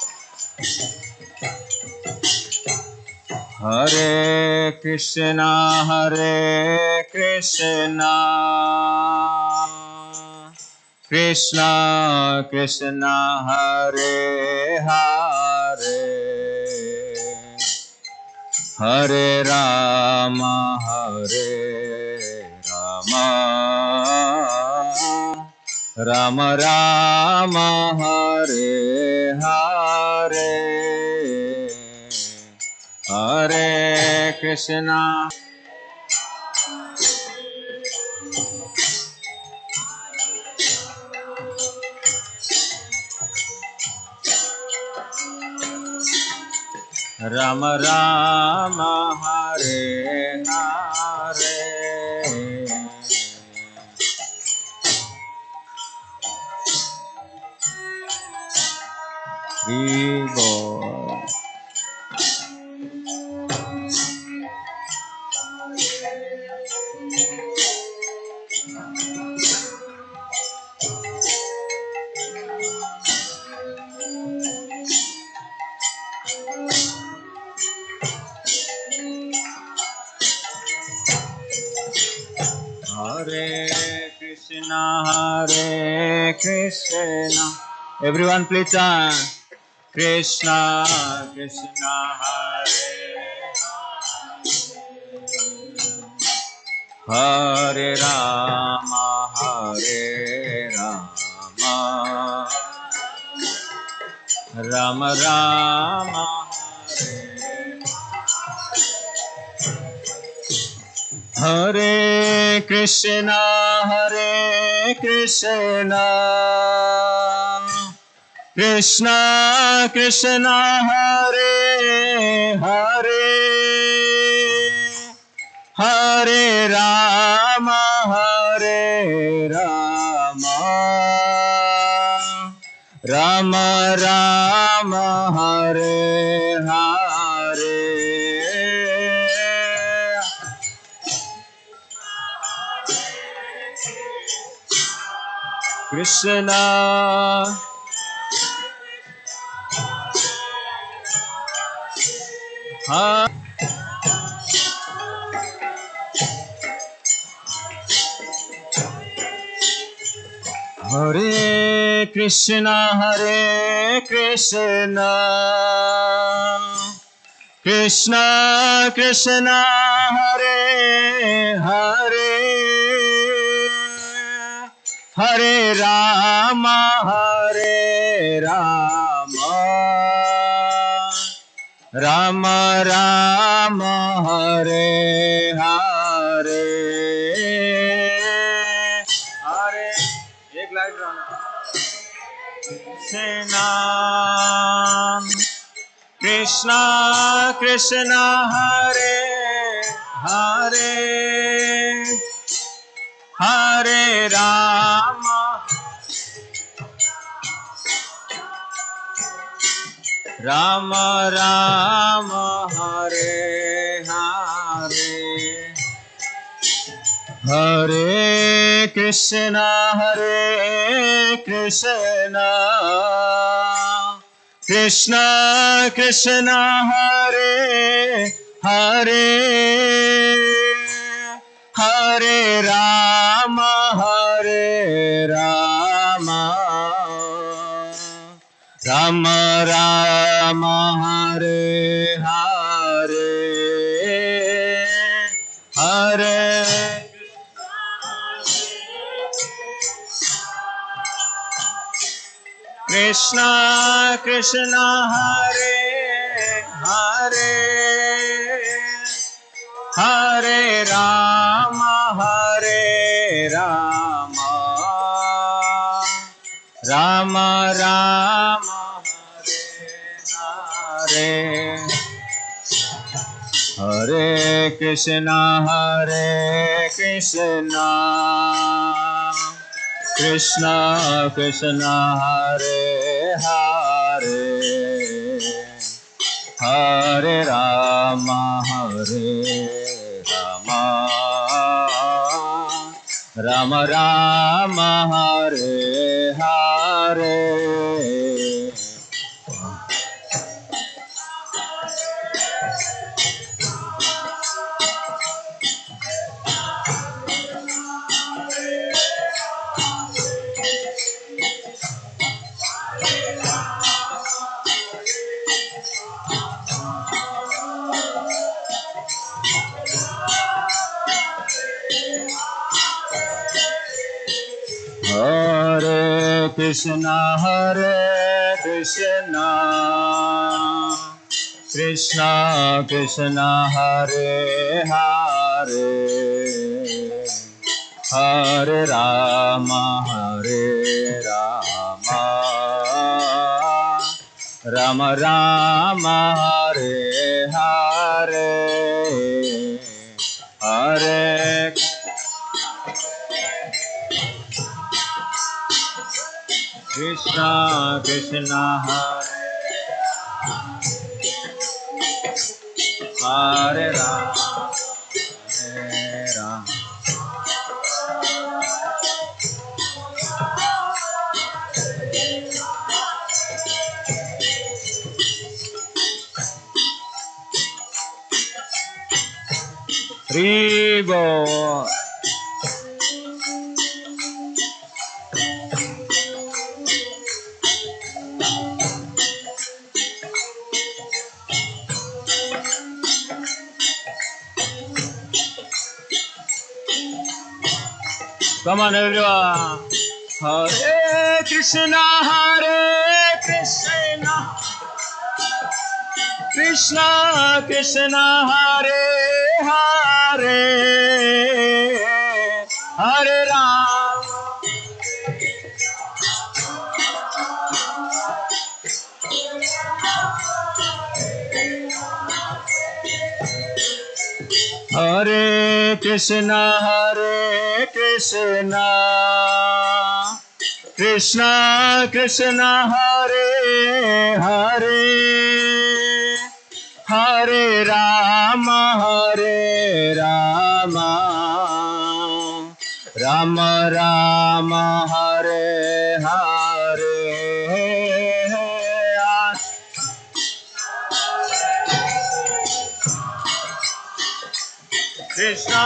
Hare Krishna Krishna Krishna Hare Hare Hare Rama Rama Rama Rama Hare Hare Hare Krishna Ram Ram Hare Hare Vivo Hare Krishna. Everyone please chant. Krishna Krishna Hare Hare Rama Hare Rama Rama Rama Hare Krishna Krishna Krishna Hare Hare Hare Rama Rama Rama Hare Hare Krishna Hare Krishna Krishna Krishna Hare Hare Hare Rama Rama Rama Hare Hare Hare एक light रहना Krishna Krishna Hare Hare Hare Rama Rama Rama Hare Hare Hare Krishna Krishna Krishna Hare Hare Hare Rama Rama Rama Hare Hare Hare Krishna Krishna Hare Hare Hare Rama Rama Rama Hare Hare Krishna Krishna Krishna Hare Hare Hare Rama Rama Rama Hare Hare Hare Krishna Krishna Krishna Hare Hare Hare Rama Rama Rama Hare Krishna Krishna Hare Hare Rama Hare Rama Ribo Come on everyone. Hare Krishna Krishna Krishna Hare Hare Hare Rama Hare Krishna Krishna Krishna Hare Hare Hare Rama Rama Rama Hare Hare Krishna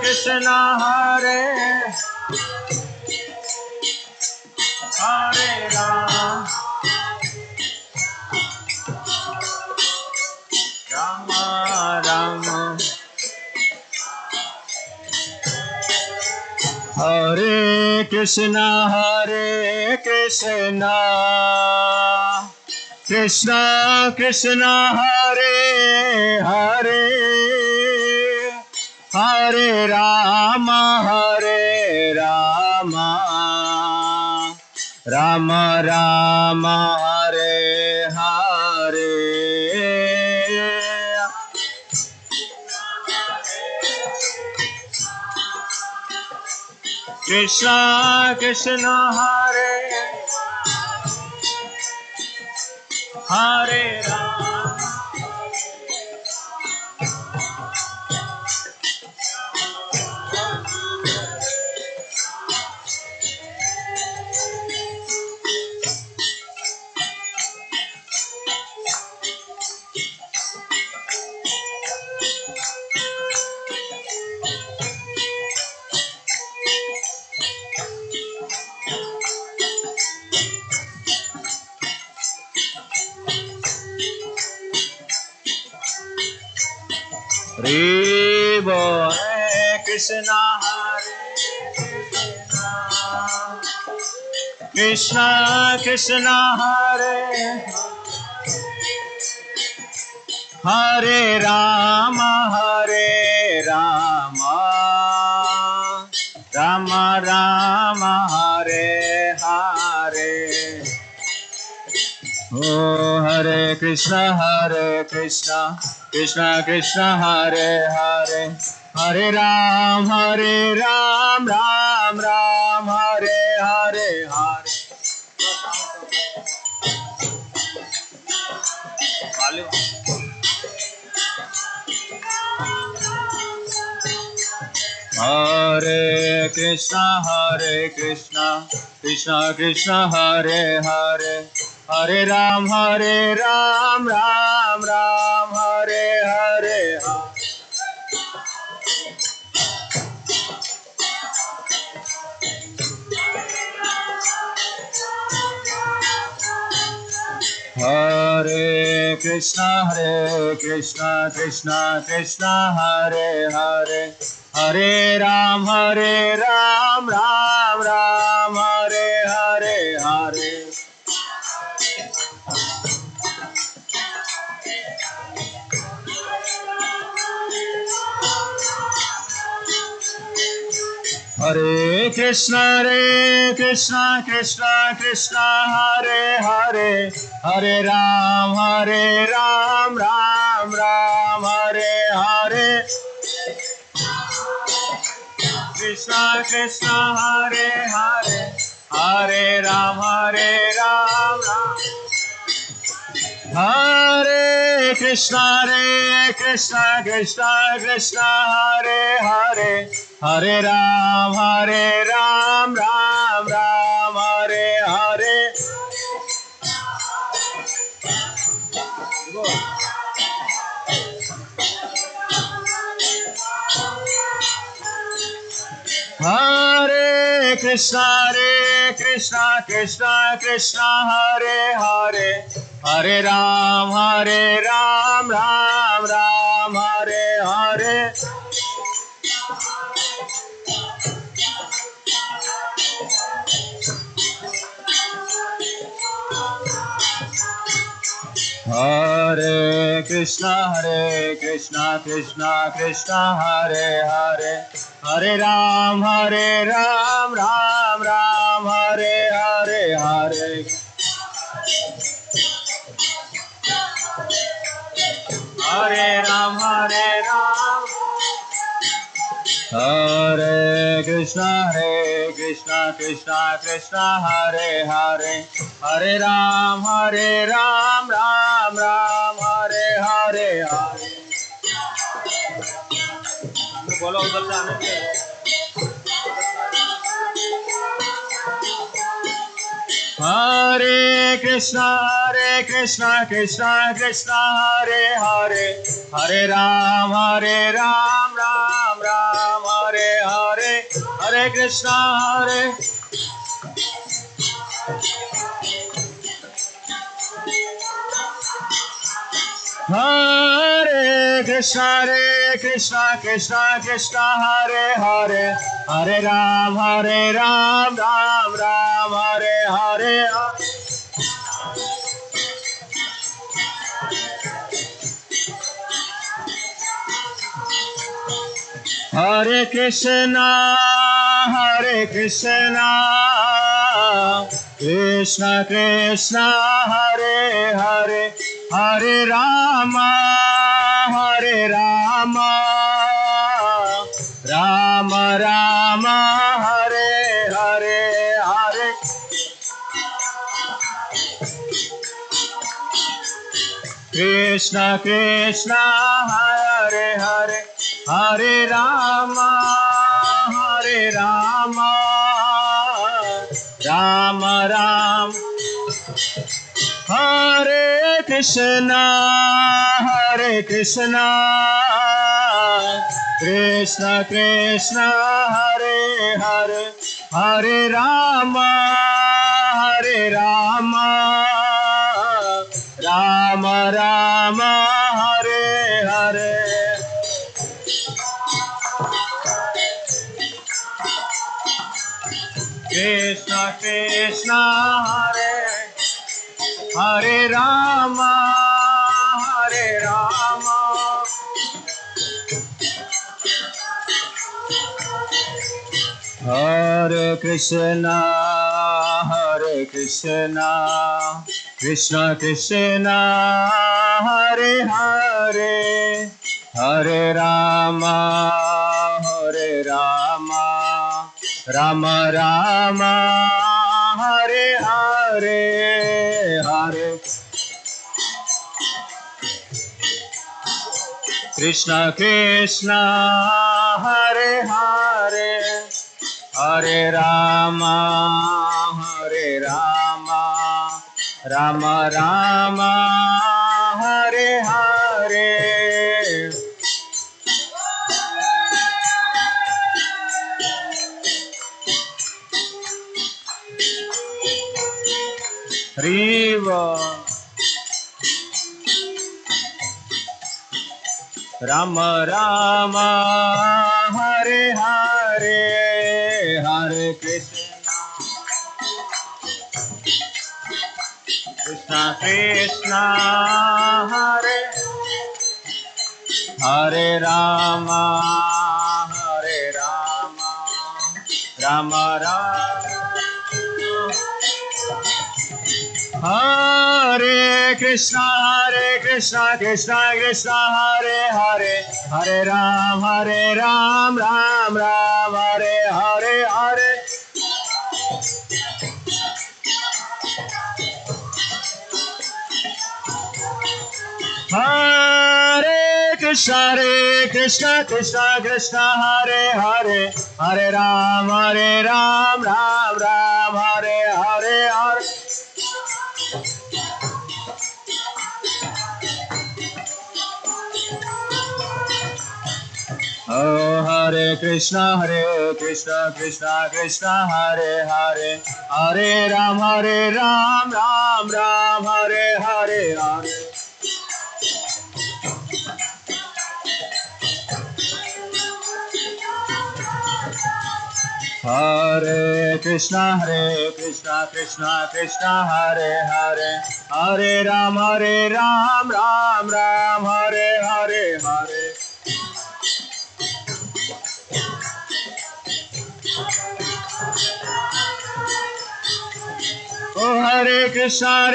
Krishna Hare Hare Rama Rama Rama Hare Krishna Krishna Krishna Hare Hare Hare Rama Rama Rama Hare Hare Krishna Krishna Hare Hare Rama Ribo Hare Krishna Krishna Krishna Hare Hare Rama Rama Rama Hare Hare Oh Hare Krishna Krishna Krishna Hare Hare Hare Ram Ram Ram Hare Hare Hare Hare Krishna Krishna Krishna Hare Hare Hare Ram Ram Ram Hare Hare Hare Hare Krishna Krishna Krishna Hare Hare Hare Ram Ram Ram Hare Hare Hare Hare Krishna Krishna Krishna Hare Hare Hare Ram Ram Hare Hare Krishna Krishna Hare Hare Hare Ram, Ram. Hare Krishna, Krishna Krishna, Hare Hare. Hare Ram, Ram, Ram, Hare Hare. Hare Krishna, Krishna Krishna, Hare Hare. Hare Ram, Ram, Ram, Hare Hare. Hare Krishna, Krishna Krishna, Hare Hare. Hare Ram, Ram, Ram, Hare Hare. Hare Ram, Ram. Hare Krishna, Krishna, Hare Hare. Hare Ram, Ram, Hare Hare. बोलो उधर से आने के। Hare Krishna, Krishna Krishna, Hare Hare. Hare Ram, Ram, Hare Hare. Hare Krishna, Hare Krishna, Krishna, Hare Hare. Hare Ram, Ram, Hare Hare. Hare Krishna, Krishna Krishna, Hare Hare. Hare Rama, Rama Rama, Hare Hare. Hare Krishna, Hare Hare. Hare Rama, Rama Rama. Hare Krishna, Krishna Krishna, Hare Hare. Hare Rama, Rama Rama, Hare Hare. Krishna Krishna, Hare Rama, Hare Krishna, Krishna Krishna, Hare Hare. Hare Rama, Rama Rama, Hare Hare. Hare Krishna Krishna, Hare Hare. Hare Rama, Rama Rama, Hare Hare. Riva Rama Rama, Hare Hare. Hare Krishna, Krishna Krishna, Hare Hare Rama, Rama Rama. Hare Krishna, Krishna Krishna, Hare Hare. Hare Ram, Ram, Ram, Hare Hare. Hare Krishna Krishna Krishna Hare Hare Hare Ram Ram Ram Hare Hare Hare. Oh Hare Krishna Krishna Krishna Hare Hare Hare Ram Ram Ram Hare Hare Hare. Hare Krishna Krishna Krishna Hare Hare Hare Ram Ram Hare Hare Hare. Oh Hare Krishna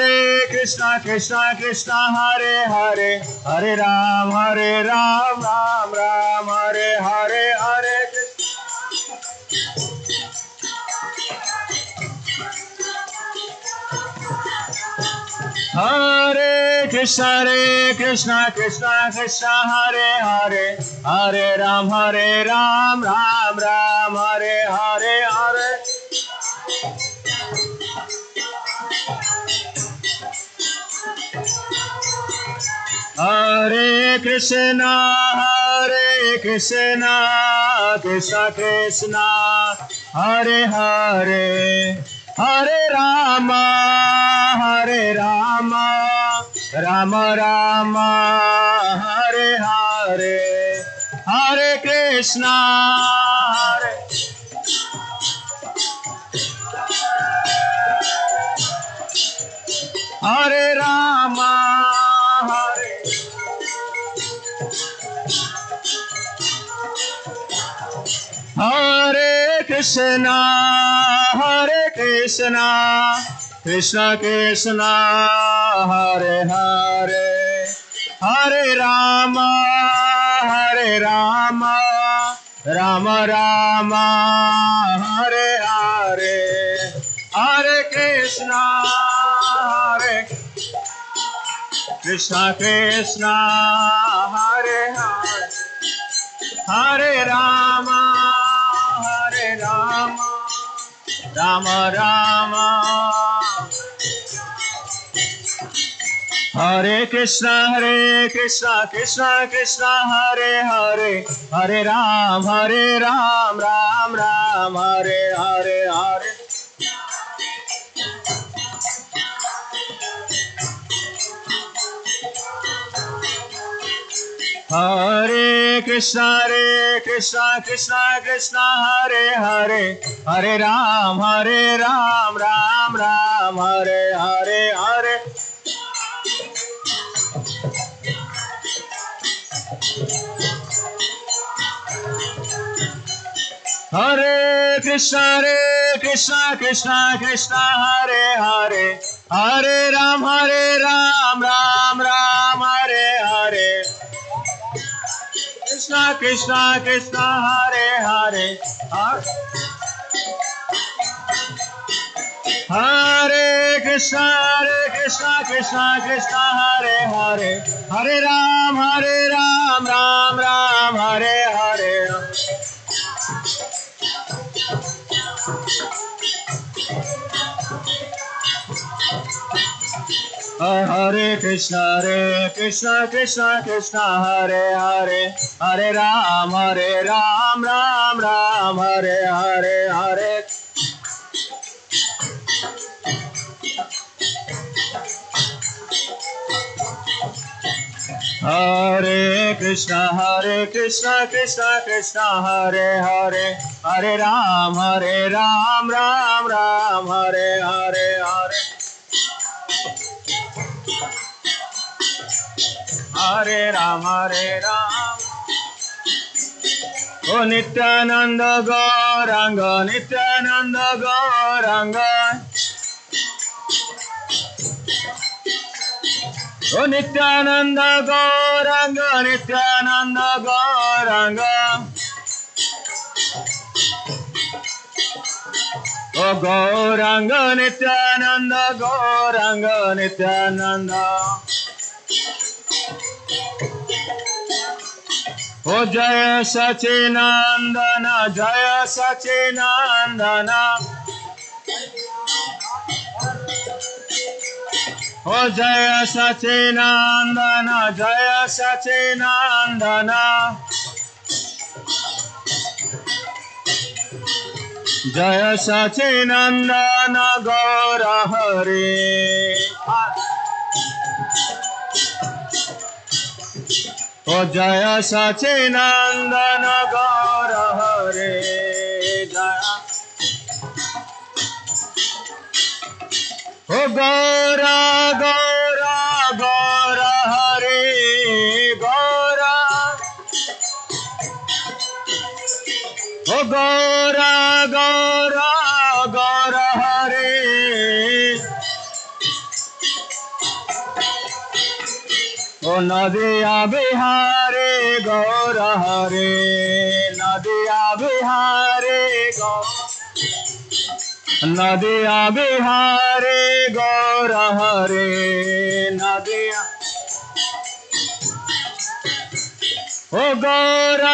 Krishna Hare Hare Hare Ram Ram Hare Hare Hare. Hare Krishna Krishna Hare Hare Hare Ram Ram Hare Hare Hare. Hare Krishna Krishna Krishna Hare Hare Hare Rama Rama Rama Hare Hare Hare Krishna Hare Rama Hare Krishna Krishna Krishna Hare Hare Hare Rama Rama Rama Hare Hare Hare Krishna Krishna Krishna Hare Hare Hare Rama Rama Rama Hare Krishna Krishna Krishna Hare Hare Hare Ram Ram Hare Hare Hare. Hare Krishna Krishna Hare Hare Hare Ram Ram Hare Hare Hare. Hare Krishna Krishna Hare Hare Hare Ram Ram Hare Hare. Krishna Hare Hare Hare Krishna Krishna Hare Hare Hare Ram Ram Hare Hare. Hare Krishna Krishna Hare Hare Hare Ram Ram Hare Hare. Hare Krishna Krishna Hare Hare Hare Ram Ram Hare Hare. Hare Ram O Nityananda Gauranga O Nityananda Gauranga O Gauranga Nityananda ओ जय सचिनंदन जय सचिनंदन ओ जय सचिनंदन जय सचिनंदन जय सचिनंदन गौर हरे ओ जय सचिनंदन गौर हरे जय ओ गौर गौर गौर हरे गौर ओ गौर गौर गौर हरे ओ नदिया बिहारे गौर हरे नदिया बिहारे नदिया बिहारे गौर हरे नदिया ओ गौर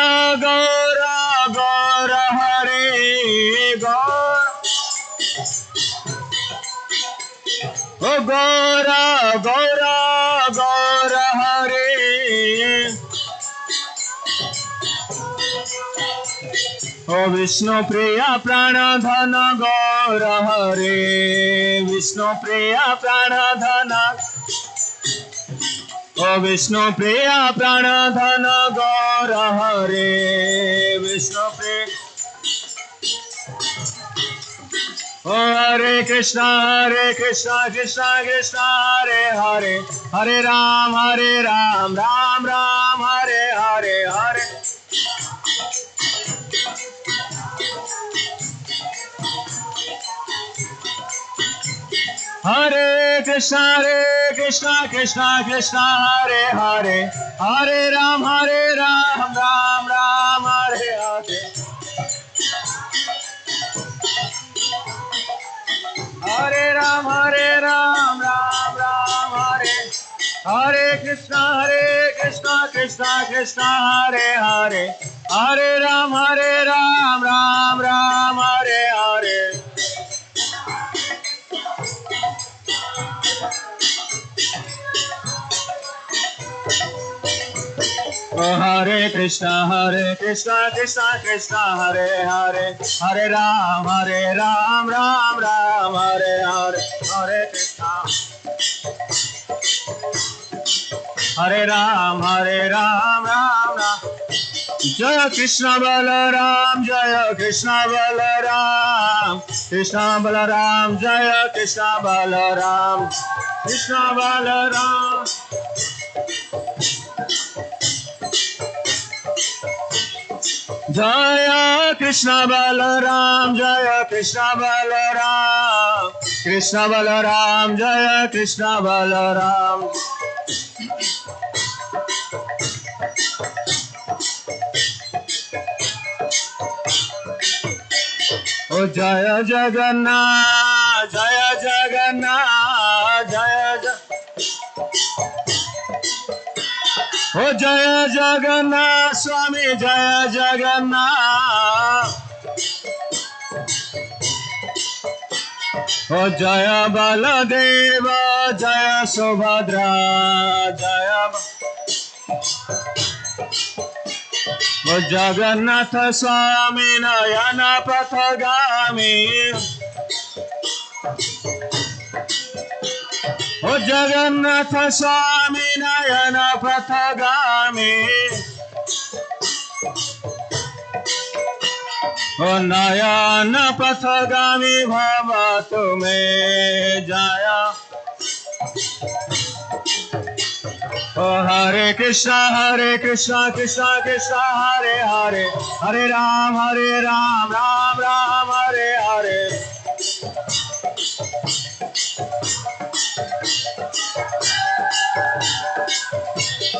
गौर गौर हरे गौर ओ गौर गौर गौर हरे ओ विष्णु प्रिया प्राणधन गौर हरे विष्णु प्रिया प्राणधन ओ विष्णु प्रिया प्राणधन गौर हरे विष्णु प्रिय ओ हरे कृष्णा कृष्णा कृष्णा हरे हरे हरे राम राम राम हरे हरे हरे हरे कृष्णा कृष्णा कृष्णा हरे हरे हरे राम राम राम हरे हरे हरे राम राम राम हरे हरे कृष्णा कृष्णा कृष्णा हरे हरे हरे राम राम हरे हरे ओ हरे कृष्णा कृष्णा कृष्णा हरे हरे हरे राम राम राम हरे हरे हरे कृष्णा हरे राम राम राम जय कृष्ण बलराम जय कृष्ण बलराम कृष्ण बलराम जय कृष्ण बलराम कृष्ण बलराम जय कृष्ण बलराम जय कृष्ण बलराम जय कृष्ण बलराम ओ जय जगन्नाथ जय जगन्नाथ ओ जय जगन्नाथ स्वामी जय जगन्नाथ ओ जय बलदेव जय सुभद्रा जय ओ जगन्नाथ स्वामी नयन पथगामी ओ जगन्नाथ स्वामी नयन पथगामी ओ नयन पथगामी भव तुम्हें जाया ओ हरे कृष्णा कृष्णा कृष्णा हरे हरे हरे राम राम राम हरे हरे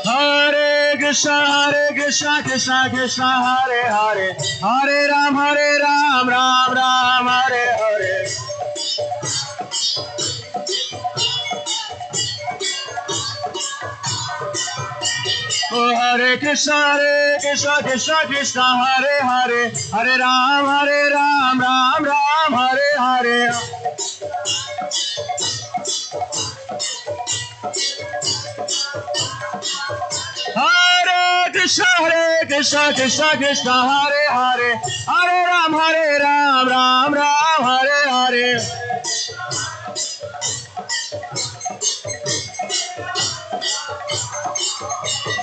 हरे कृष्णा कृष्णा कृष्णा हरे हरे हरे राम राम राम हरे हरे ओ Krishna Krishna Krishna Hare Hare Hare Ram Ram Ram Hare Hare Hare Krishna Krishna Krishna Hare Hare Hare Ram Ram Hare Hare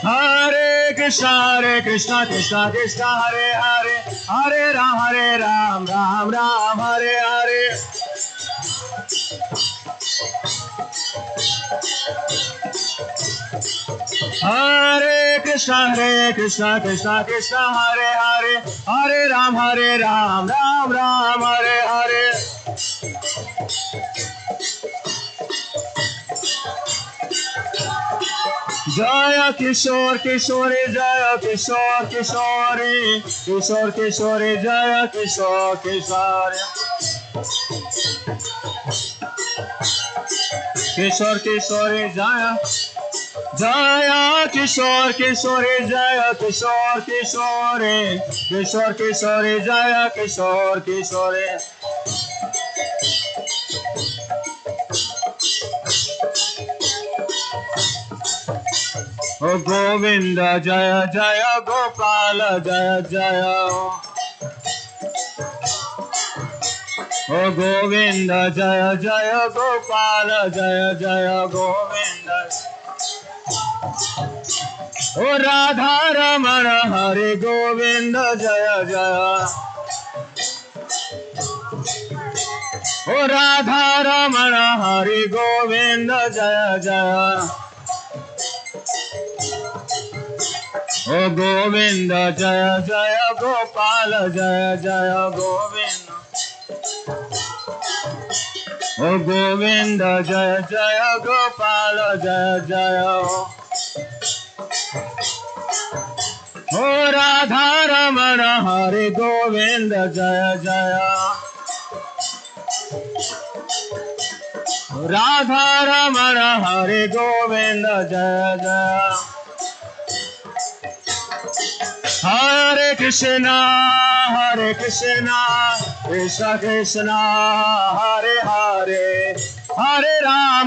Hare Krishna Krishna Krishna Hare Hare Hare Ram Ram Hare Hare Hare Krishna Krishna Krishna Hare Hare Hare Ram Ram Hare Hare Jaya Kishore Kishore Jaya Kishore Kishore Kishore Kishore Jaya Kishore Kishore Kishore Kishore Jaya Jaya Kishore Kishore Jaya Kishore Kishore Kishore Kishore Jaya Kishore Kishore O Govinda Jaya Jaya Gopala Jaya Jaya O Govinda Jaya Jaya Gopala Jaya Jaya Govinda O Radha Ramana Hare Govinda Jaya Jaya O Radha Ramana Hare Govinda Jaya Jaya O Govinda Jaya Jaya Gopala Jaya Jaya Govinda O Govinda Jaya Jaya Gopala Jaya Jaya O Radha Ramana Hare Govinda Jaya Jaya Radha Ramana Hare Govinda Jaya Jaya Hare Krishna Krishna Krishna Hare Hare Hare Rama